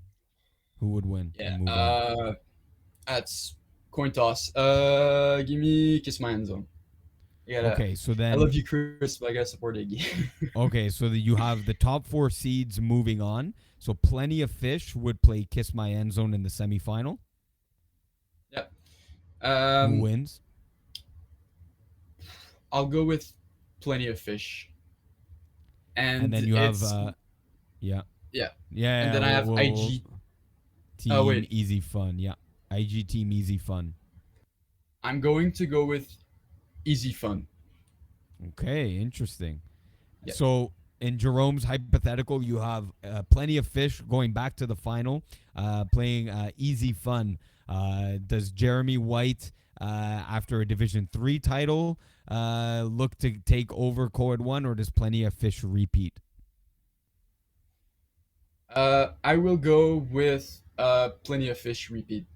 Who would win
Yeah.
and move on?
That's coin toss. Give me Kiss My End Zone. Yeah.
Okay, so
I love
then
you, Chris, but I gotta support Iggy.
okay, so that you have the top 4 seeds moving on. So Plenty of Fish would play Kiss My End Zone in the semifinal.
Yeah.
Who
Um,
wins?
I'll go with Plenty of Fish,
And
and
then you have
it's
yeah.
yeah,
Yeah,
and
yeah,
then I have
we'll
IG. Oh
Team
wait,
Easy Fun. Yeah. IG Team Easy Fun.
I'm going to go with Easy Fun.
Okay, interesting.
Yeah.
So in Jerome's hypothetical, you have Plenty of Fish going back to the final, playing Easy Fun. Does Jeremy White, after a Division 3 title, look to take over Coed 1, or does Plenty of Fish repeat?
I will go with Plenty of Fish repeat.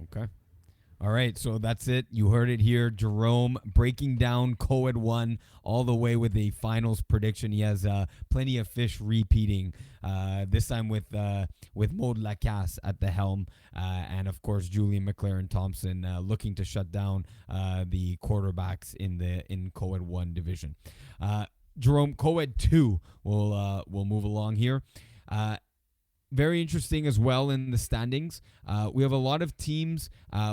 Okay. All right, so that's it. You heard it here. Jerome breaking down Coed 1 all the way with a finals prediction. He has Plenty of Fish repeating, this time with Maud Lacasse at the helm, and of course Julian McLaren Thompson looking to shut down the quarterbacks in Coed 1 division. Jerome, Coed 2 will move along here. Very interesting as well in the standings. We have a lot of teams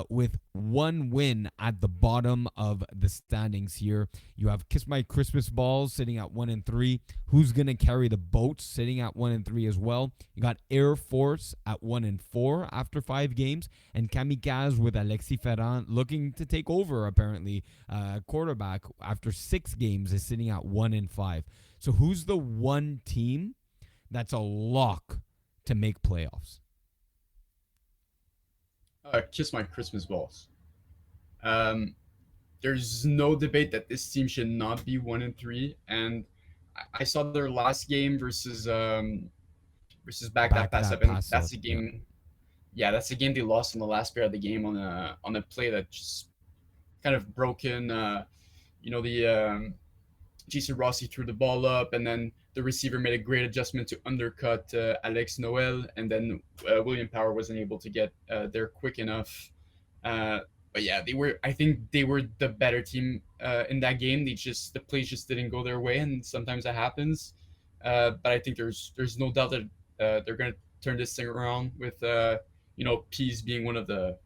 with 1 win at the bottom of the standings here. You have Kiss My Christmas Balls sitting at 1-3. Who's gonna carry the boats sitting at 1-3 as well? You got Air Force at 1-4 after 5 games, and Kamikaze with Alexis Ferrand looking to take over. Apparently, quarterback after 6 games is sitting at 1-5. So who's the one team that's a lock to make playoffs?
Kiss My Christmas Balls. Um, there's no debate that this team should not be 1-3, and I saw their last game versus back that
Back
pass
that
up, and
pass
that's
up.
the
Yeah.
game. Yeah, that's the game they lost in the last play of the game on a play that just kind of broken. You know the Jason Rossi threw the ball up, and then the receiver made a great adjustment to undercut Alex Noel, and then William Power wasn't able to get there quick enough. But yeah, they were. I think they were the better team in that game. The plays just didn't go their way, and sometimes that happens. But I think there's no doubt that they're gonna turn this thing around with you know Pease being one of the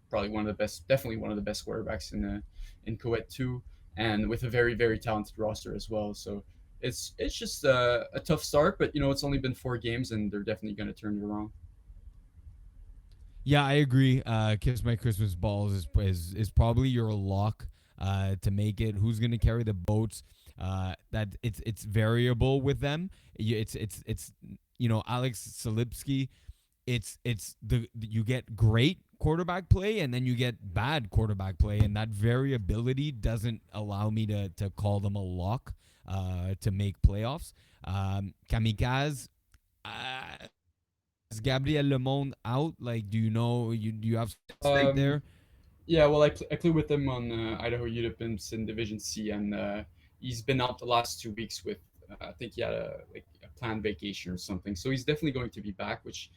probably one of the best, definitely one of the best quarterbacks in Coed 2, and with a very very talented roster as well. So it's just a tough start, but you know it's only been 4 games, and they're definitely going to turn it around.
Yeah, I agree. Kiss My Christmas Balls is probably your lock to make it. Who's going to carry the boats? That it's variable with them. It's Alex Salipsky. It's you get great quarterback play, and then you get bad quarterback play, and that variability doesn't allow me to call them a lock to make playoffs. Kamikaze. Is Gabriel Lemond out? Like, do you know? Do you have right
Um,
there?
yeah, well, I played with him on Idaho Unipims in Division C, and he's been out the last 2 weeks with I think he had a planned vacation or something. So he's definitely going to be back, which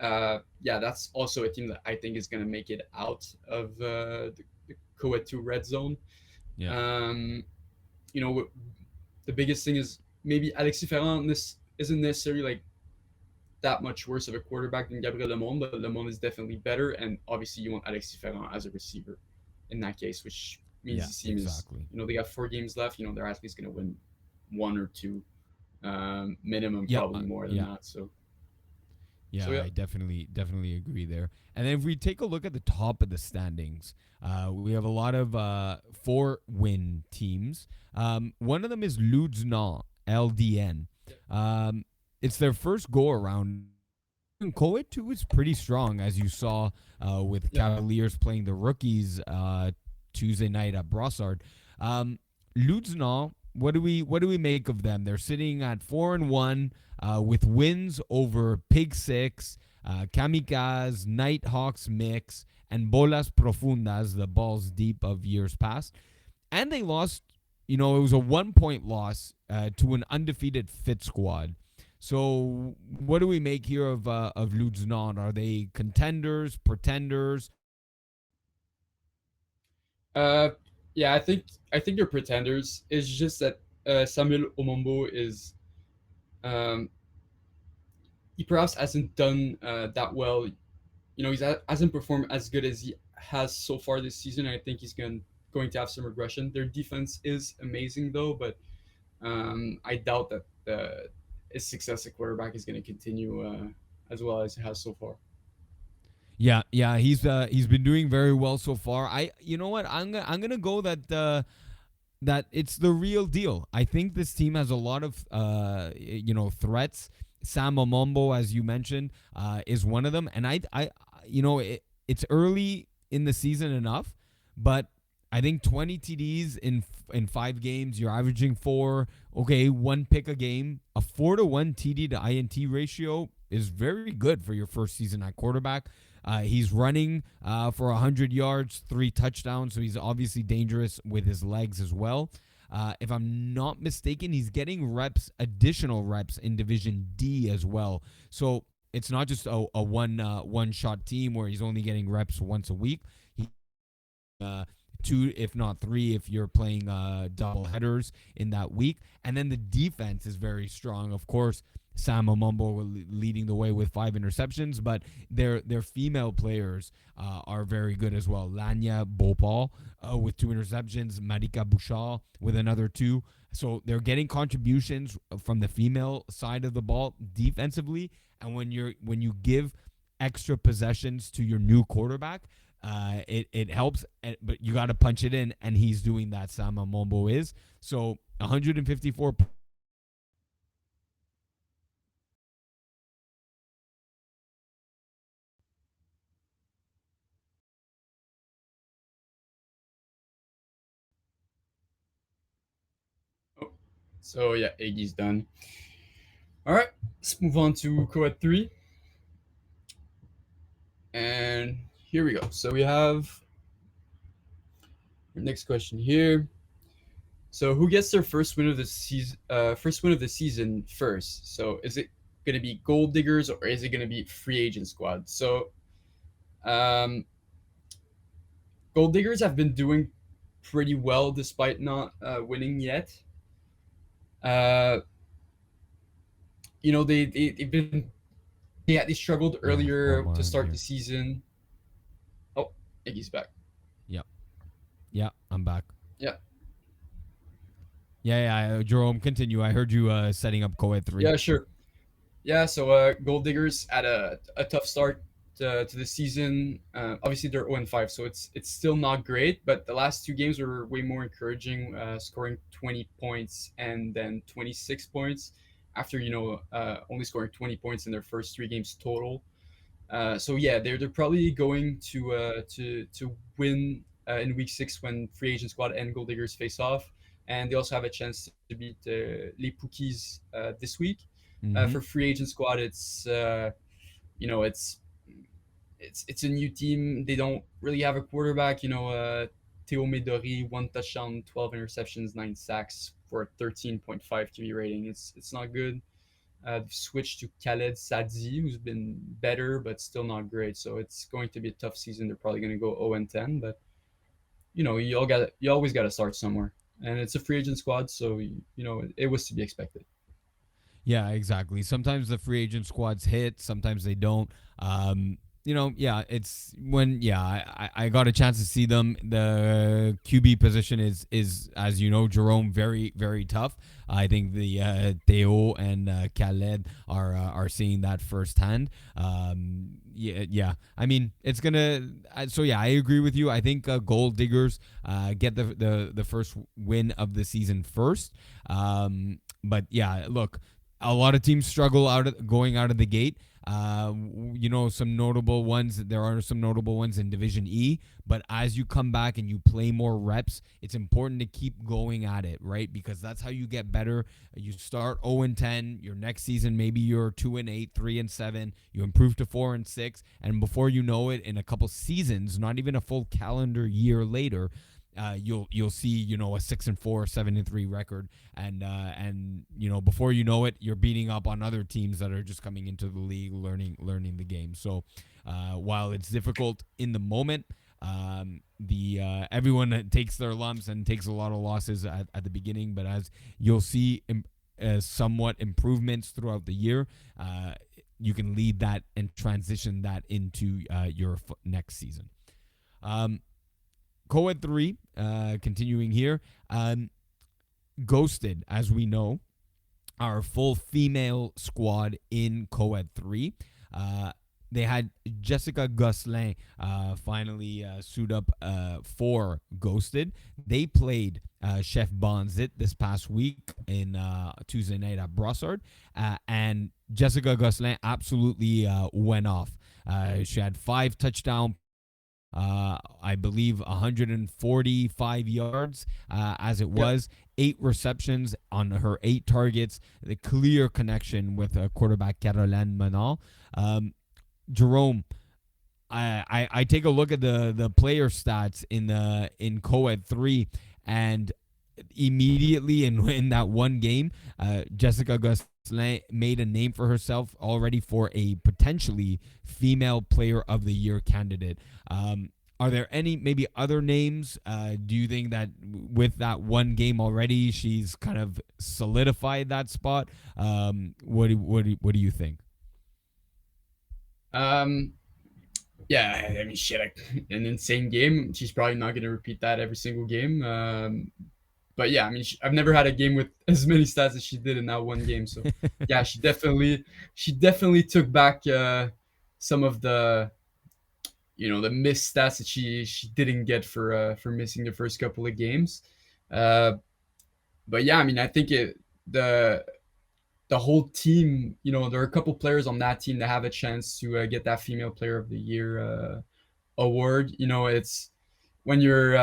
yeah, that's also a team that I think is going to make it out of co-ed to red zone.
Yeah.
Um, you know, the biggest thing is maybe Alexis Ferrand isn't necessarily like that much worse of a quarterback than Gabriel Lemond, but Lemond is definitely better. And obviously, you want Alexis Ferrand as a receiver in that case, which means
Yeah.
the team is,
Exactly.
they got 4 games left. They're at least going to win one or two, minimum,
Yeah.
probably more than
Yeah.
that. So
Yeah,
yeah.
I definitely agree there. And then if we take a look at the top of the standings, we have a lot of 4-win teams. One of them is Ludzna LDN. Um, it's their first go around. Coed too is pretty strong, as you saw with
Yeah.
Cavaliers playing the rookies Tuesday night at Brossard. Ludzna, what do we make of them? They're sitting at 4-1 with wins over Pig Six, Kamikaze, Nighthawks Mix, and Bolas Profundas, the balls deep of years past. And they lost, it was a 1-point loss to an undefeated Fit squad. So what do we make here of Ludznon? Are they contenders, pretenders?
Uh, yeah, I think they're pretenders. It's just that Samuel Omombo is, um, he perhaps hasn't done that well. Hasn't performed as good as he has so far this season. I think he's going to have some regression. Their defense is amazing though, but I doubt that his success at quarterback is going to continue as well as it has so far.
Yeah, he's been doing very well so far. You know what? I'm gonna go that it's the real deal. I think this team has a lot of threats. Sam Omombo, as you mentioned, is one of them, and it's early in the season enough, but I think 20 TDs in 5 games, you're averaging 4. Okay, 1 pick a game, a 4-to-1 TD to INT ratio is very good for your first season at quarterback. He's running for 100 yards, 3 touchdowns, so he's obviously dangerous with his legs as well. If I'm not mistaken, he's getting additional reps in Division D as well. So it's not just a one shot team where he's only getting reps once a week. He 2, if not 3, if you're playing double headers in that week. And then the defense is very strong. Of course, Sam Omombo leading the way with 5 interceptions, but their female players are very good as well. Lanya Bhopal with 2 interceptions, Marika Bouchard with another 2. So they're getting contributions from the female side of the ball defensively. And when you give extra possessions to your new quarterback, it helps, but you got to punch it in, and he's doing that. Sam Omombo is. So 154.
Oh, so yeah, Iggy's done. All right, let's move on to Coed 3. And here we go. So we have our next question here. So who gets their first win of the season? First win of the season first. So is it going to be Gold Diggers or is it going to be Free Agent Squad? So um, Gold Diggers have been doing pretty well despite not winning yet. Uh, they've been, they struggled
We have
earlier to
Omar in
start
here.
the season. Oh, Iggy's back.
Yep. Yeah, I'm back.
Yeah.
Yeah. Jerome, continue. I heard you setting up Coed 3.
Yeah, sure. Yeah, so Gold Diggers had a tough start to the season. Obviously, they're 0-5, so it's still not great. But the last 2 games were way more encouraging, scoring 20 points and then 26 points after only scoring 20 points in their first 3 games total. So yeah, they're probably going to win in week 6 when Free Agent Squad and Gold Diggers face off, and they also have a chance to beat Les Pookies this week.
Mm-hmm.
For Free Agent Squad, it's you know it's a new team. They don't really have a quarterback. Theo Medori, 1 touchdown, 12 interceptions, 9 sacks for a 13.5 QB rating. It's not good. They've switched to Khaled Sadzi, who's been better but still not great. So it's going to be a tough season. They're probably going to go 0-10, but you always got to start somewhere, and it's a free agent squad, so it was to be expected.
Yeah, exactly. Sometimes the free agent squads hit, sometimes they don't. Yeah, it's when I got a chance to see them. The QB position is as you know, Jerome, very very tough. I think the Theo and Khaled are seeing that firsthand. Yeah. I mean, it's gonna. So yeah, I agree with you. I think Gold Diggers get the first win of the season first. But yeah, look, a lot of teams struggle going out of the gate. Some notable ones. There are some notable ones in Division E, but as you come back and you play more reps, it's important to keep going at it, right? Because that's how you get better. You start 0-10. Your next season, maybe you're 2-8, 3-7. You improve to 4-6, and before you know it, in a couple seasons, not even a full calendar year later, you'll see a 6-4, 7-3 record, and before you know it, you're beating up on other teams that are just coming into the league, learning the game. So while it's difficult in the moment, the everyone takes their lumps and takes a lot of losses at the beginning, but as you'll see somewhat improvements throughout the year, you can lead that and transition that into your next season. Co-ed 3, continuing here. Ghosted, as we know, our full female squad in Co-ed 3. They had Jessica Gosselin finally suit up for Ghosted. They played Chef Bonzit this past week in Tuesday night at Brossard. And Jessica Gosselin absolutely went off. She had 5 touchdowns. I believe 145 yards as it was, 8 receptions on her 8 targets, the clear connection with quarterback Caroline Menard. Jerome, I take a look at the player stats in Co-ed 3, and immediately in that one game, Jessica Gosselin made a name for herself already for a potentially female player of the year candidate. Are there any maybe other names? Do you think that with that one game already, she's kind of solidified that spot? What do you think?
Yeah, I mean, shit, an insane game. She's probably not going to repeat that every single game. But yeah, I mean, I've never had a game with as many stats as she did in that one game. So yeah, she definitely took back some of the missed stats that she didn't get for missing the first couple of games. But yeah, I mean, I think the whole team, there are a couple players on that team that have a chance to get that female player of the year award. It's when you're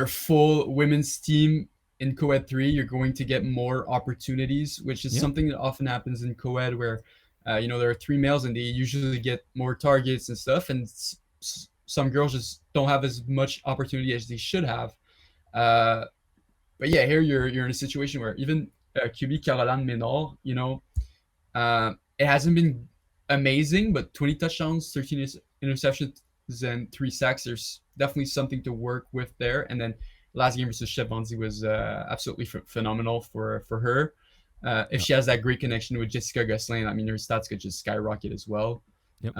a full women's team in co-ed 3, you're going to get more opportunities, which is something that often happens in co-ed where there are 3 males and they usually get more targets and stuff, and some girls just don't have as much opportunity as they should have. But yeah, here you're in a situation where even QB Caroline Menard, it hasn't been amazing, but 20 touchdowns, 13 interceptions, and 3 sacks. There's definitely something to work with there. And then last game versus Chef Bonzi was absolutely phenomenal for her. If she has that great connection with Jessica Gosselin, I mean, her stats could just skyrocket as well.
Yep.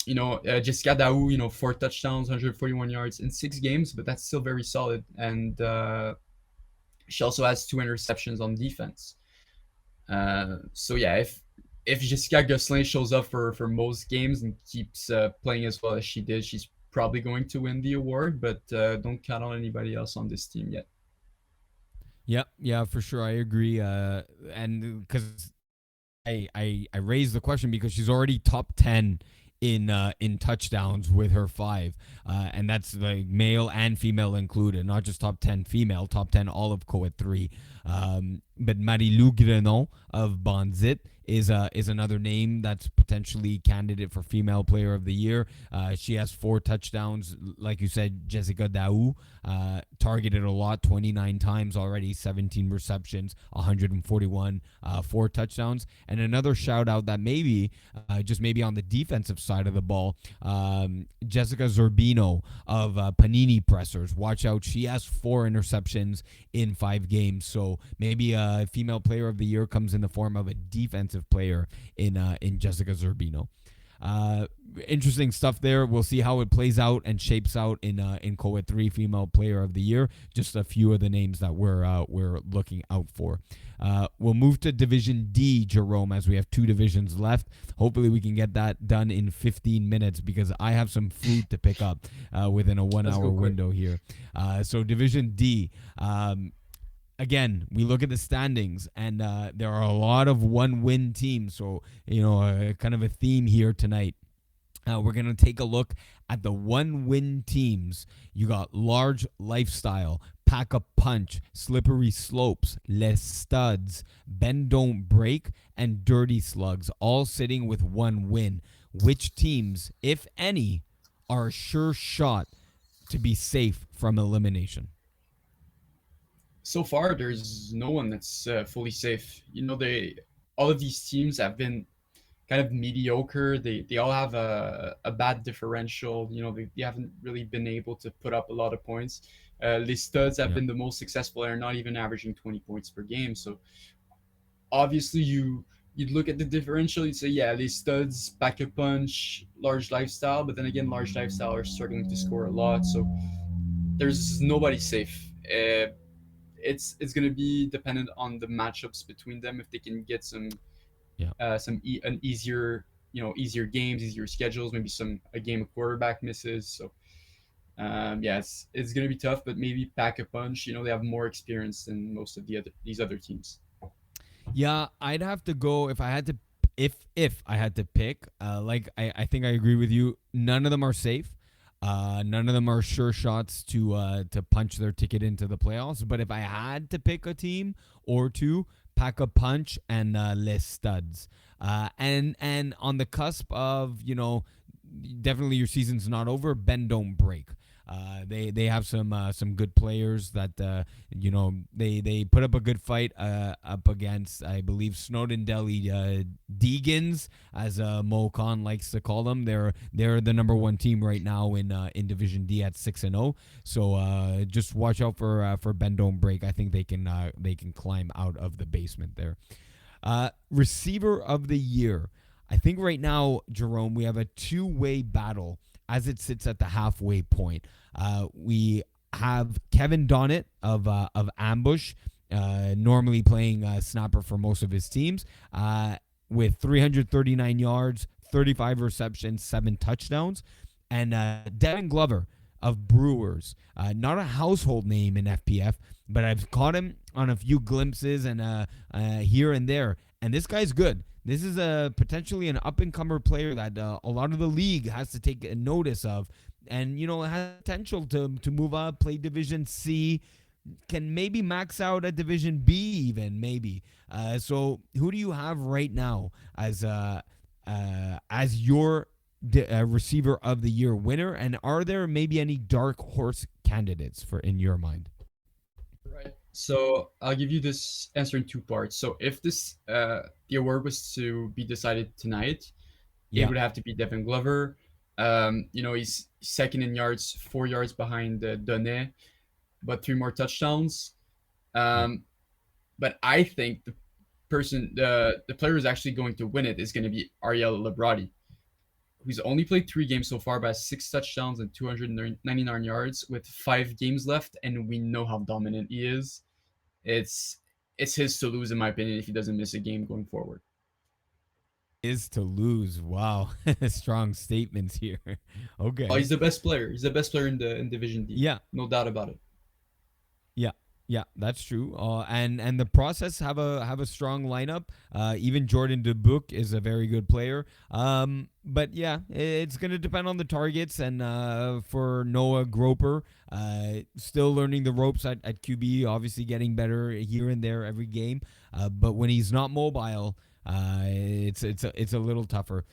Jessica Daou, 4 touchdowns, 141 yards in 6 games, but that's still very solid. And she also has 2 interceptions on defense. So yeah, if Jessica Gosselin shows up for most games and keeps playing as well as she did, she's probably going to win the award, but don't count on anybody else on this team yet.
Yeah, for sure. I agree. And because I raised the question because she's already top 10 in touchdowns with her 5, and that's like male and female included, not just top 10 female, top 10 all of co-ed 3. But Marie-Lou Grenon of Bonzit is another name that's potentially candidate for female player of the year. She has 4 touchdowns, like you said. Jessica Daou targeted a lot, 29 times already, 17 receptions, 141, 4 touchdowns. And another shout out that maybe just maybe on the defensive side of the ball, Jessica Zerbino of Panini Pressers. Watch out, she has 4 interceptions in 5 games. So maybe a female player of the year comes in the form of a defensive player in Jessica Zerbino. Interesting stuff there. We'll see how it plays out and shapes out in Co-Ed 3 female player of the year. Just a few of the names that we're looking out for. We'll move to Division D, Jerome, as we have 2 divisions left. Hopefully we can get that done in 15 minutes because I have some food to pick up within a 1 hour window here. So Division D, again, we look at the standings, and there are a lot of 1-win teams. So, kind of a theme here tonight. We're going to take a look at the 1-win teams. You got Large Lifestyle, Pack a Punch, Slippery Slopes, Les Studs, Bend Don't Break, and Dirty Slugs, all sitting with 1 win. Which teams, if any, are a sure shot to be safe from elimination?
So far, there's no one that's fully safe. All of these teams have been kind of mediocre. They all have a bad differential. They haven't really been able to put up a lot of points. Les Studs have been the most successful. They're not even averaging 20 points per game. So obviously you'd look at the differential, you'd say, yeah, Les Studs, Pack a Punch, Large Lifestyle. But then again, Large Lifestyle are struggling to score a lot. So there's nobody safe. It's going to be dependent on the matchups between them. If they can get an easier games, easier schedules, maybe a game of quarterback misses. So it's going to be tough, but maybe Pack a Punch, they have more experience than most of these other teams.
Yeah, I'd have to go if I had to pick. I think I agree with you. None of them are safe. None of them are sure shots to punch their ticket into the playoffs. But if I had to pick a team or two, Pack a Punch and Les Studs. And on the cusp of, definitely your season's not over, Bend Don't Break. They have some good players that they put up a good fight up against, I believe, Snowden Delhi Deegans, as Mo Khan likes to call them. They're the number 1 team right now in Division D at 6-0. So just watch out for Bend Don't Break. I think they can climb out of the basement there. Receiver of the year. I think right now, Jerome, we have a 2-way battle as it sits at the halfway point. We have Kevin Donnett of Ambush, normally playing snapper for most of his teams, with 339 yards, 35 receptions, 7 touchdowns. And Devin Glover of Brewers, not a household name in FPF, but I've caught him on a few glimpses and here and there. And this guy's good. This is potentially an up-and-comer player that a lot of the league has to take notice of. And, has potential to move up, play Division C, can maybe max out at Division B even, maybe. So who do you have right now as your receiver of the year winner? And are there maybe any dark horse candidates in your mind?
Right. So I'll give you this answer in 2 parts. So if the award was to be decided tonight, it would have to be Devin Glover. He's second in yards, 4 yards behind Donnet, but 3 more touchdowns. But I think the player who's actually going to win it is going to be Ariel Labradi, who's only played 3 games so far, but has 6 touchdowns and 299 yards with 5 games left, and we know how dominant he is. It's his to lose, in my opinion, if he doesn't miss a game going forward.
Is to lose. Wow. Strong statements here. Okay.
Oh, he's the best player. He's the best player in Division D.
Yeah.
No doubt about it.
Yeah, that's true. And the process have a strong lineup. Even Jordan Dubuc is a very good player. But yeah, it's going to depend on the targets. And for Noah Groper, still learning the ropes at QB, obviously getting better here and there every game. But when he's not mobile, It's a little tougher.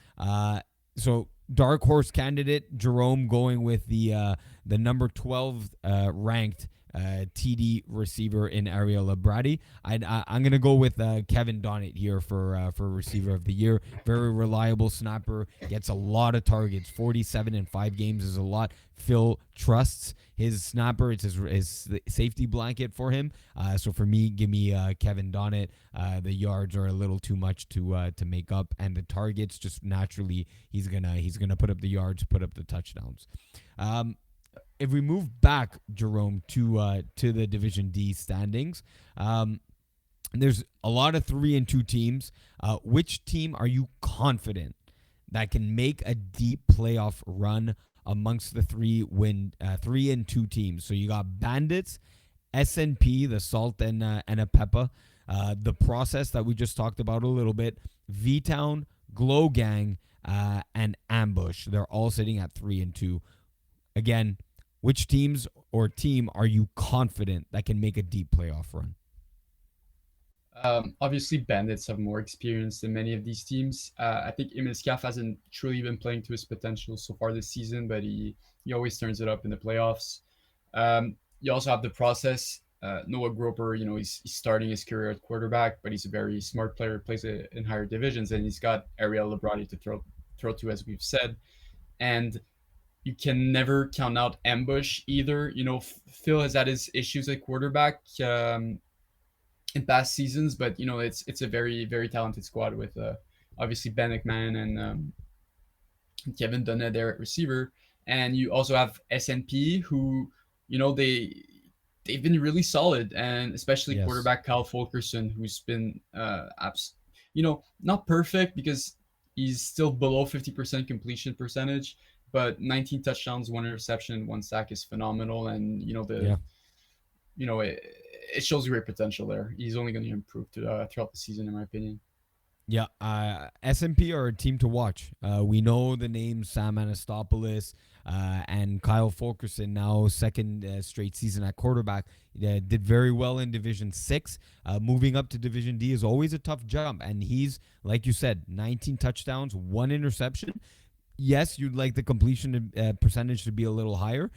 So dark horse candidate Jerome going with the number 12 ranked TD receiver in Ariel Labradi. I'm gonna go with Kevin Donnett here for receiver of the year. Very reliable snapper, gets a lot of targets. 47 in 5 games is a lot. Phil trusts his snapper. It's his safety blanket for him. So for me, give me Kevin Donnett. The yards are a little too much to make up, and the targets just naturally he's gonna put up the yards, put up the touchdowns. If we move back, Jerome, to the Division D standings, there's a lot of 3-2 teams. Which team are you confident that can make a deep playoff run amongst the 3-2 teams? So you got Bandits, SNP, the Salt and a Peppa, the Process that we just talked about a little bit, V-Town, Glow Gang, and Ambush. They're all sitting at 3-2. Again, which teams or team are you confident that can make a deep playoff run?
Obviously, Bandits have more experience than many of these teams. I think Emil Scaff hasn't truly been playing to his potential so far this season, but he always turns it up in the playoffs. You also have the Process. Noah Groper, he's starting his career at quarterback, but he's a very smart player, plays in higher divisions, and he's got Ariel Labradi to throw to, as we've said. And you can never count out Ambush either. Phil has had his issues at quarterback in past seasons, but it's a very, very talented squad with obviously Ben McMahon and Kevin Donnett there at receiver. And you also have SNP, who they've been really solid, and especially
Yes.
quarterback Kyle Fulkerson, who's been not perfect because he's still below 50% completion percentage, but 19 touchdowns, 1 interception, 1 sack is phenomenal, and it shows great potential there. He's only going to improve throughout the season, in my opinion.
Yeah, SMP are a team to watch. We know the names Sam Anastopoulos and Kyle Fulkerson, now second straight season at quarterback, did very well in Division 6. Moving up to Division D is always a tough jump, and he's, like you said, 19 touchdowns, 1 interception. Yes, you'd like the completion percentage to be a little higher,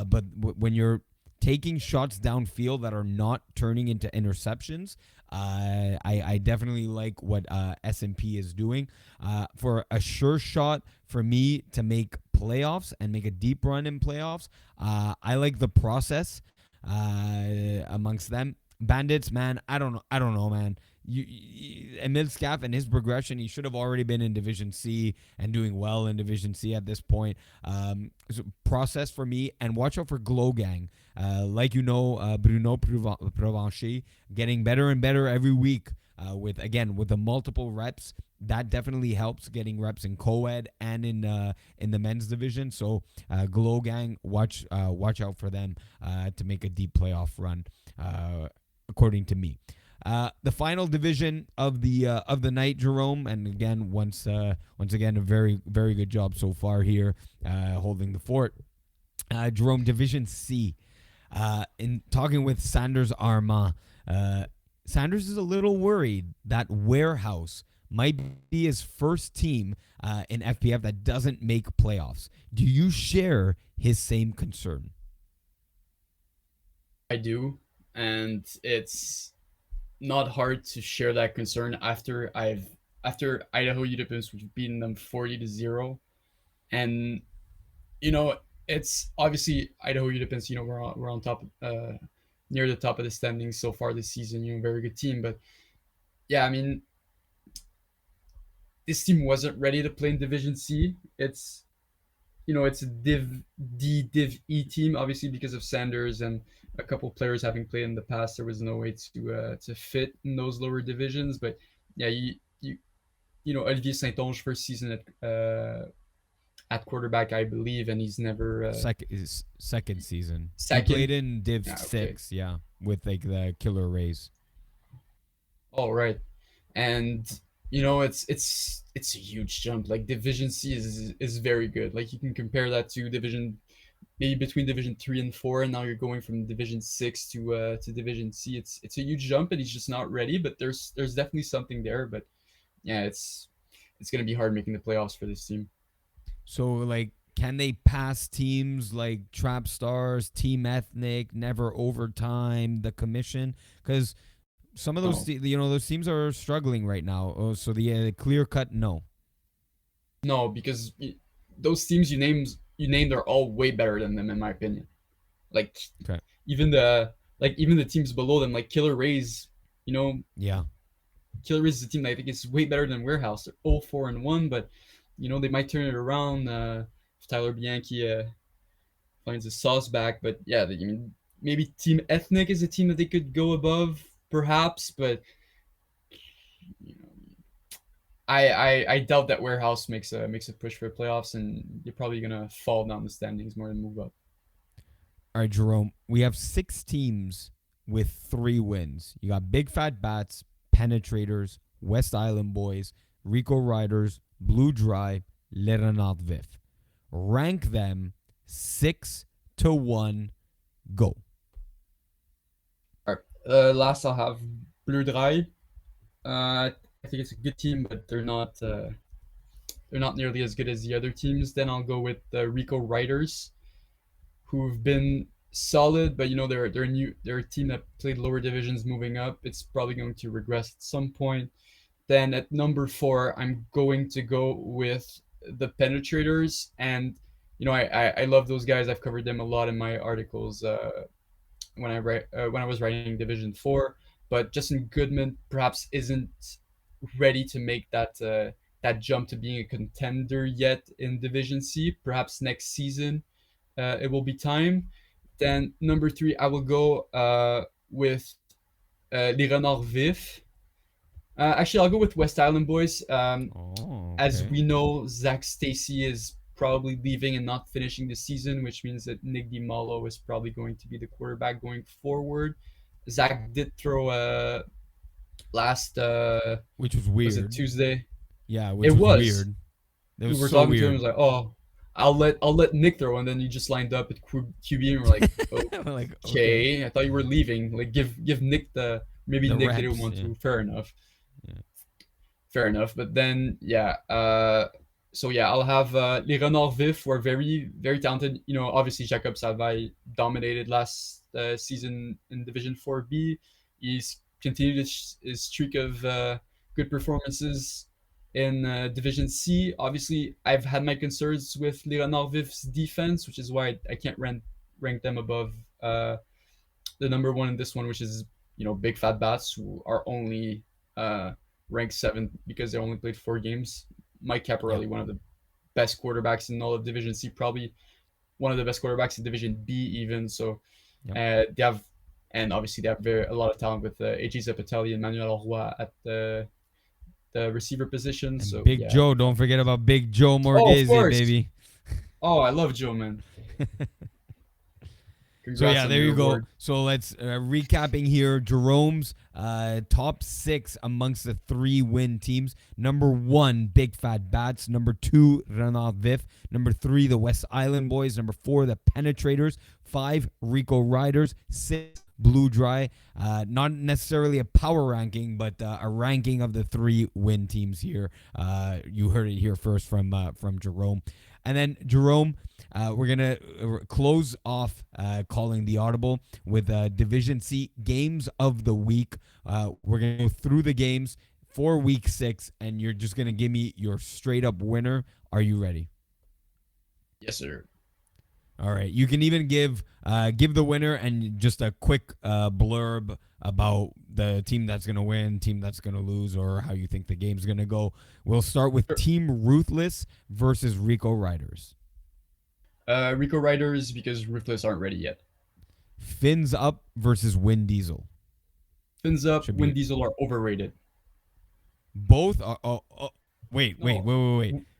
but when you're taking shots downfield that are not turning into interceptions, I definitely like what S&P is doing. For a sure shot for me to make playoffs and make a deep run in playoffs, I like the Process amongst them. Bandits, man, I don't know, man. Emil Scaff and his progression, he should have already been in Division C and doing well in Division C at this point. So Process for me, and watch out for Glow Gang. Like Bruno Provencher getting better and better every week. With the multiple reps, that definitely helps getting reps in co-ed and in the men's division. So Glow Gang, watch out for them to make a deep playoff run, according to me. The final division of the night, Jerome, and again, once again, a very, very good job so far here, holding the fort. Jerome, Division C. In talking with Sanders Armand, Sanders is a little worried that Warehouse might be his first team in FPF that doesn't make playoffs. Do you share his same concern?
I do, and it's not hard to share that concern after Idaho UWPS, we've beaten them 40-0, and it's obviously Idaho UWPS. We're on top, near the top of the standings so far this season. Very good team, but yeah, I mean, this team wasn't ready to play in Division C. It's a Div D, Div E team, obviously because of Sanders and a couple players having played in the past. There was no way to fit in those lower divisions. But yeah, Olivier Saint-Onge first season at quarterback, I believe, and he's never
second season.
Second?
He played in Div
Okay.
6, yeah, with like the Killer Rays.
Oh, right. And it's a huge jump. Like Division C is very good. Like you can compare that to maybe between Division 3 and 4, and now you're going from Division 6 to Division C. It's a huge jump, and he's just not ready. But there's definitely something there. But yeah, it's gonna be hard making the playoffs for this team.
So like, can they pass teams like Trap Stars, Team Ethnic, Never Overtime, the Commission? Because some of those,
No,
those teams are struggling right now. Oh, so the clear cut no.
no, because those teams you named are all way better than them in my opinion. Like
Okay.
even the teams below them, like Killer Rays, you know,
Yeah.
Killer Rays is a team that I think is way better than Warehouse. They're 0-4-1, but they might turn it around if Tyler Bianchi finds his sauce back. But yeah, I mean, maybe Team Ethnic is a team that they could go above, perhaps. But you know, I doubt that Warehouse makes a push for playoffs, and they're probably gonna fall down the standings more than move up.
All right, Jerome. We have 6 teams with 3 wins. You got Big Fat Bats, Penetrators, West Island Boys, Rico Riders, Blue Dry, Le Renard Vif. Rank them 6 to 1. Go.
All right, last I'll have Bleu Dry. I think it's a good team, but they're not nearly as good as the other teams. Then I'll go with the Rico Riders, who've been solid, but they're a team that played lower divisions moving up. It's probably going to regress at some point. Then at number 4, I'm going to go with the Penetrators, and I love those guys. I've covered them a lot in my articles when I was writing Division 4. But Justin Goodman perhaps isn't ready to make that jump to being a contender yet in Division C. Perhaps next season it will be time. Then number 3, I will go with Les Renards Vifs. Actually, I'll go with West Island Boys.
Oh,
As
okay.
we know, Zach Stacy is probably leaving and not finishing the season, which means that Nick DiMalo is probably going to be the quarterback going forward. Zach did throw last
Which was
was it
weird.
Tuesday?
Yeah, which
It
was
was.
weird. It
We
was
were
so
talking to him. He
weird.
was like, "Oh, I'll let Nick throw," and then you just lined up at QB, and we're like,
Like, okay.
"Okay, I thought you were leaving. Like, give Nick the maybe
The
Nick didn't
reps.
want
Yeah.
to. Fair enough."
Yeah.
Fair enough. But then, yeah. So yeah, I'll have Les Renards Vifs, who are very, very talented. Obviously, Jacob Salvay dominated last season in Division 4B. He's continued his streak of good performances in Division C. Obviously, I've had my concerns with Les Renards Vifs' defense, which is why I can't rank them above the number 1 in this one, which is Big Fat Bats, who are only uh, ranked 7th because they only played 4 games. Mike
Yep.
Caporelli, one of the best quarterbacks in all of Division C, probably one of the best quarterbacks in Division B, even. So
Yep.
they have, and obviously they have a lot of talent with AJ Zapatelli and Manuel Roy at the receiver position.
And
So
Big
yeah.
Joe. Don't forget about Big Joe
Oh, of
Morghese,
course.
baby.
Oh, I love Joe, man.
So
Congrats
yeah,
on
there
your
you go.
award.
So let's recapping here. Jerome's top 6 amongst the 3 win teams. Number 1, Big Fat Bats. Number 2, Renard Vif. Number 3, the West Island Boys. Number 4, the Penetrators. 5, Rico Riders. 6, Blue Dry. Not necessarily a power ranking, but a ranking of the 3 win teams here. You heard it here first from Jerome. And then Jerome, we're going to close off calling the Audible with Division C Games of the Week. We're going to go through the games for Week 6, and you're just going to give me your straight-up winner. Are you ready?
Yes, sir.
All right. You can even give the winner and just a quick blurb about the team that's going to win, team that's going to lose, or how you think the game's going to go. We'll start with
Sure.
Team Ruthless versus Rico Riders.
Rico Riders, because Ruthless aren't ready yet.
Fins Up versus Win Diesel.
Fins Up,
Should
Win
be-
Diesel are overrated.
Both are. Wait.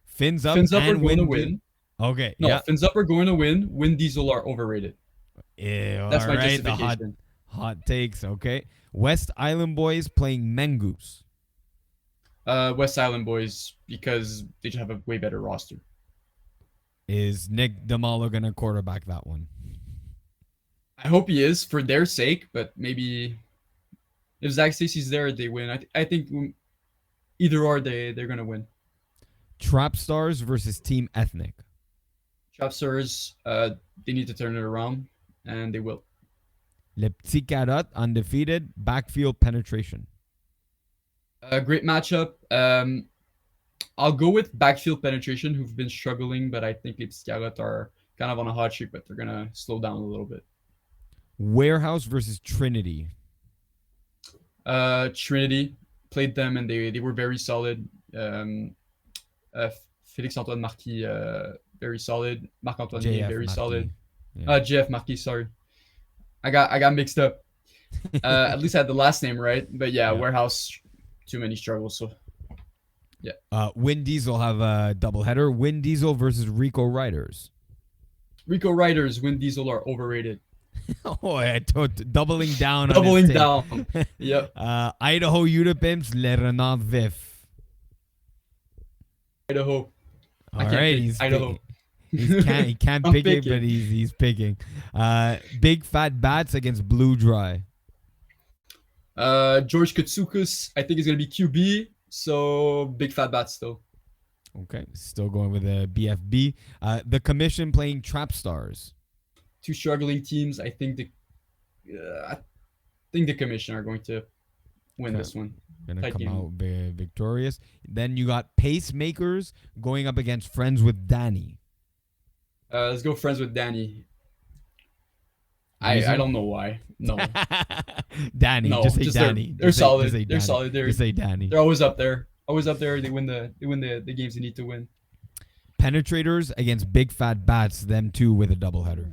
Fins Up
Fins Up are
and
going to
Win.
win.
Okay.
No,
Yeah.
Fins Up are going to win. Win Diesel are overrated.
Ew,
That's
all
my
right. The
justification.
hot takes. Okay. West Island Boys playing Mengoose.
West Island Boys, because they just have a way better roster.
Is Nick DeMalo gonna quarterback that one?
I hope he is for their sake, but maybe if Zach Stacy's there, they win. I think either or, they're gonna win.
Trap Stars versus Team Ethnic.
Trapsters, they need to turn it around, and they will.
Le Petit Carotte, undefeated, backfield penetration.
A great matchup. I'll go with backfield penetration, who've been struggling, but I think Les Petits Carottes are kind of on a hot streak, but they're gonna slow down a little bit.
Warehouse versus Trinity.
Trinity played them, and they were very solid. Félix Antoine Marquis, very solid. Marc Antoine
JF
very
Marquis.
solid.
Yeah.
Jeff Marquis, sorry. I got mixed up. At least I had the last name right, but yeah, Warehouse, too many struggles. So
Win Diesel have a doubleheader. Win Diesel versus Rico Riders.
Rico Riders, Win Diesel are overrated.
Oh, yeah, doubling down.
Doubling
on
down. Yep.
Idaho Uda Pimps, Le Renard Vif.
Idaho.
All right, he's
Idaho.
He can't
I'm
pick it,
picking.
but he's picking. Big Fat Bats against Blue Dry.
George Katsoukas, I think is gonna be QB. So big fat bats still.
Okay, still going with the BFB. The Commission playing Trap Stars.
Two struggling teams. I think the Commission are going to win this one.
Gonna
Tight
come
game.
out victorious. Then you got Pacemakers going up against Friends with Danny.
Let's go friends with Danny. I
Reason?
don't know why. No,
Danny,
no,
just say
just
Danny.
They're
Just say-
solid.
just say
They're
Danny.
solid.
Just say Danny.
They're always up there. Always up there. They win the games they need to win.
Penetrators against Big Fat Bats. Them two with a doubleheader.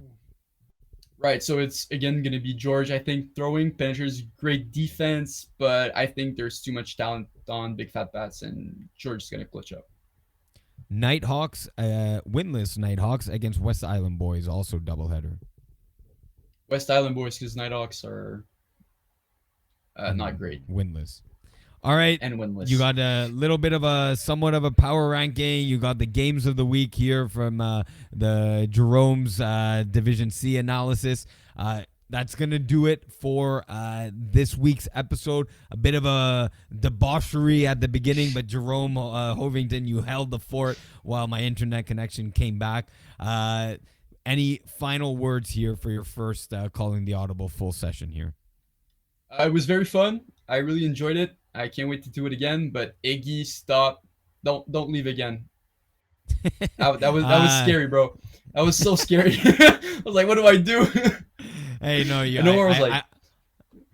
Right. So it's again gonna be George. I think throwing Penetrators great defense, but I think there's too much talent on big fat bats, and George is gonna clutch up.
Nighthawks, winless Nighthawks against West Island Boys. Also doubleheader.
West Island boys, because Nighthawks are not great
Winless. All right.
and winless.
You got a little bit of a somewhat of a power ranking. You got the games of the week here from the Jerome's Division C analysis. That's going to do it for this week's episode. A bit of a debauchery at the beginning, but Jerome Hovington, you held the fort while my internet connection came back. Any final words here for your first Calling the Audible full session here?
It was very fun. I really enjoyed it. I can't wait to do it again. But Iggy, stop! Don't leave again. That was scary, bro. That was so scary. I was like, what do I do?
Hey, no, you.
And Omar was like,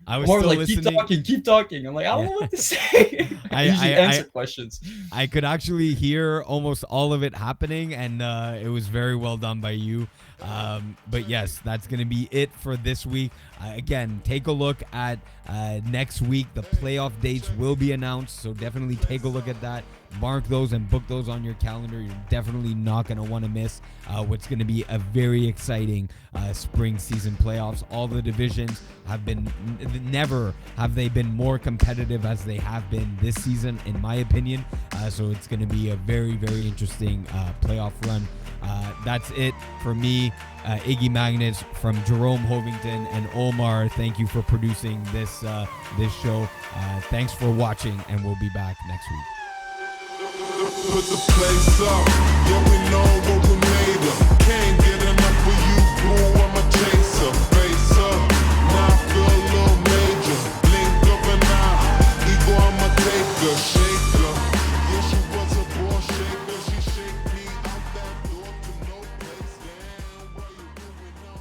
I was
Omar
still
was like,
listening.
keep talking. I'm like, I don't know what to say. I usually answer questions.
I could actually hear almost all of it happening, and it was very well done by you. But yes, that's going to be it for this week. Again, take a look at next week. The playoff dates will be announced, so definitely take a look at that. Mark those and book those on your calendar. You're definitely not going to want to miss what's going to be a very exciting spring season playoffs. All the divisions have been, never have they been more competitive as they have been this season, in my opinion. So it's going to be a very, very interesting playoff run. That's it for me, Iggy Magnets, from Jerome Hovington and Omar. Thank you for producing this show. Thanks for watching, and we'll be back next week.
Put the place up, yeah, we know what we made of. Can't get enough of you, boo, I'm a chaser.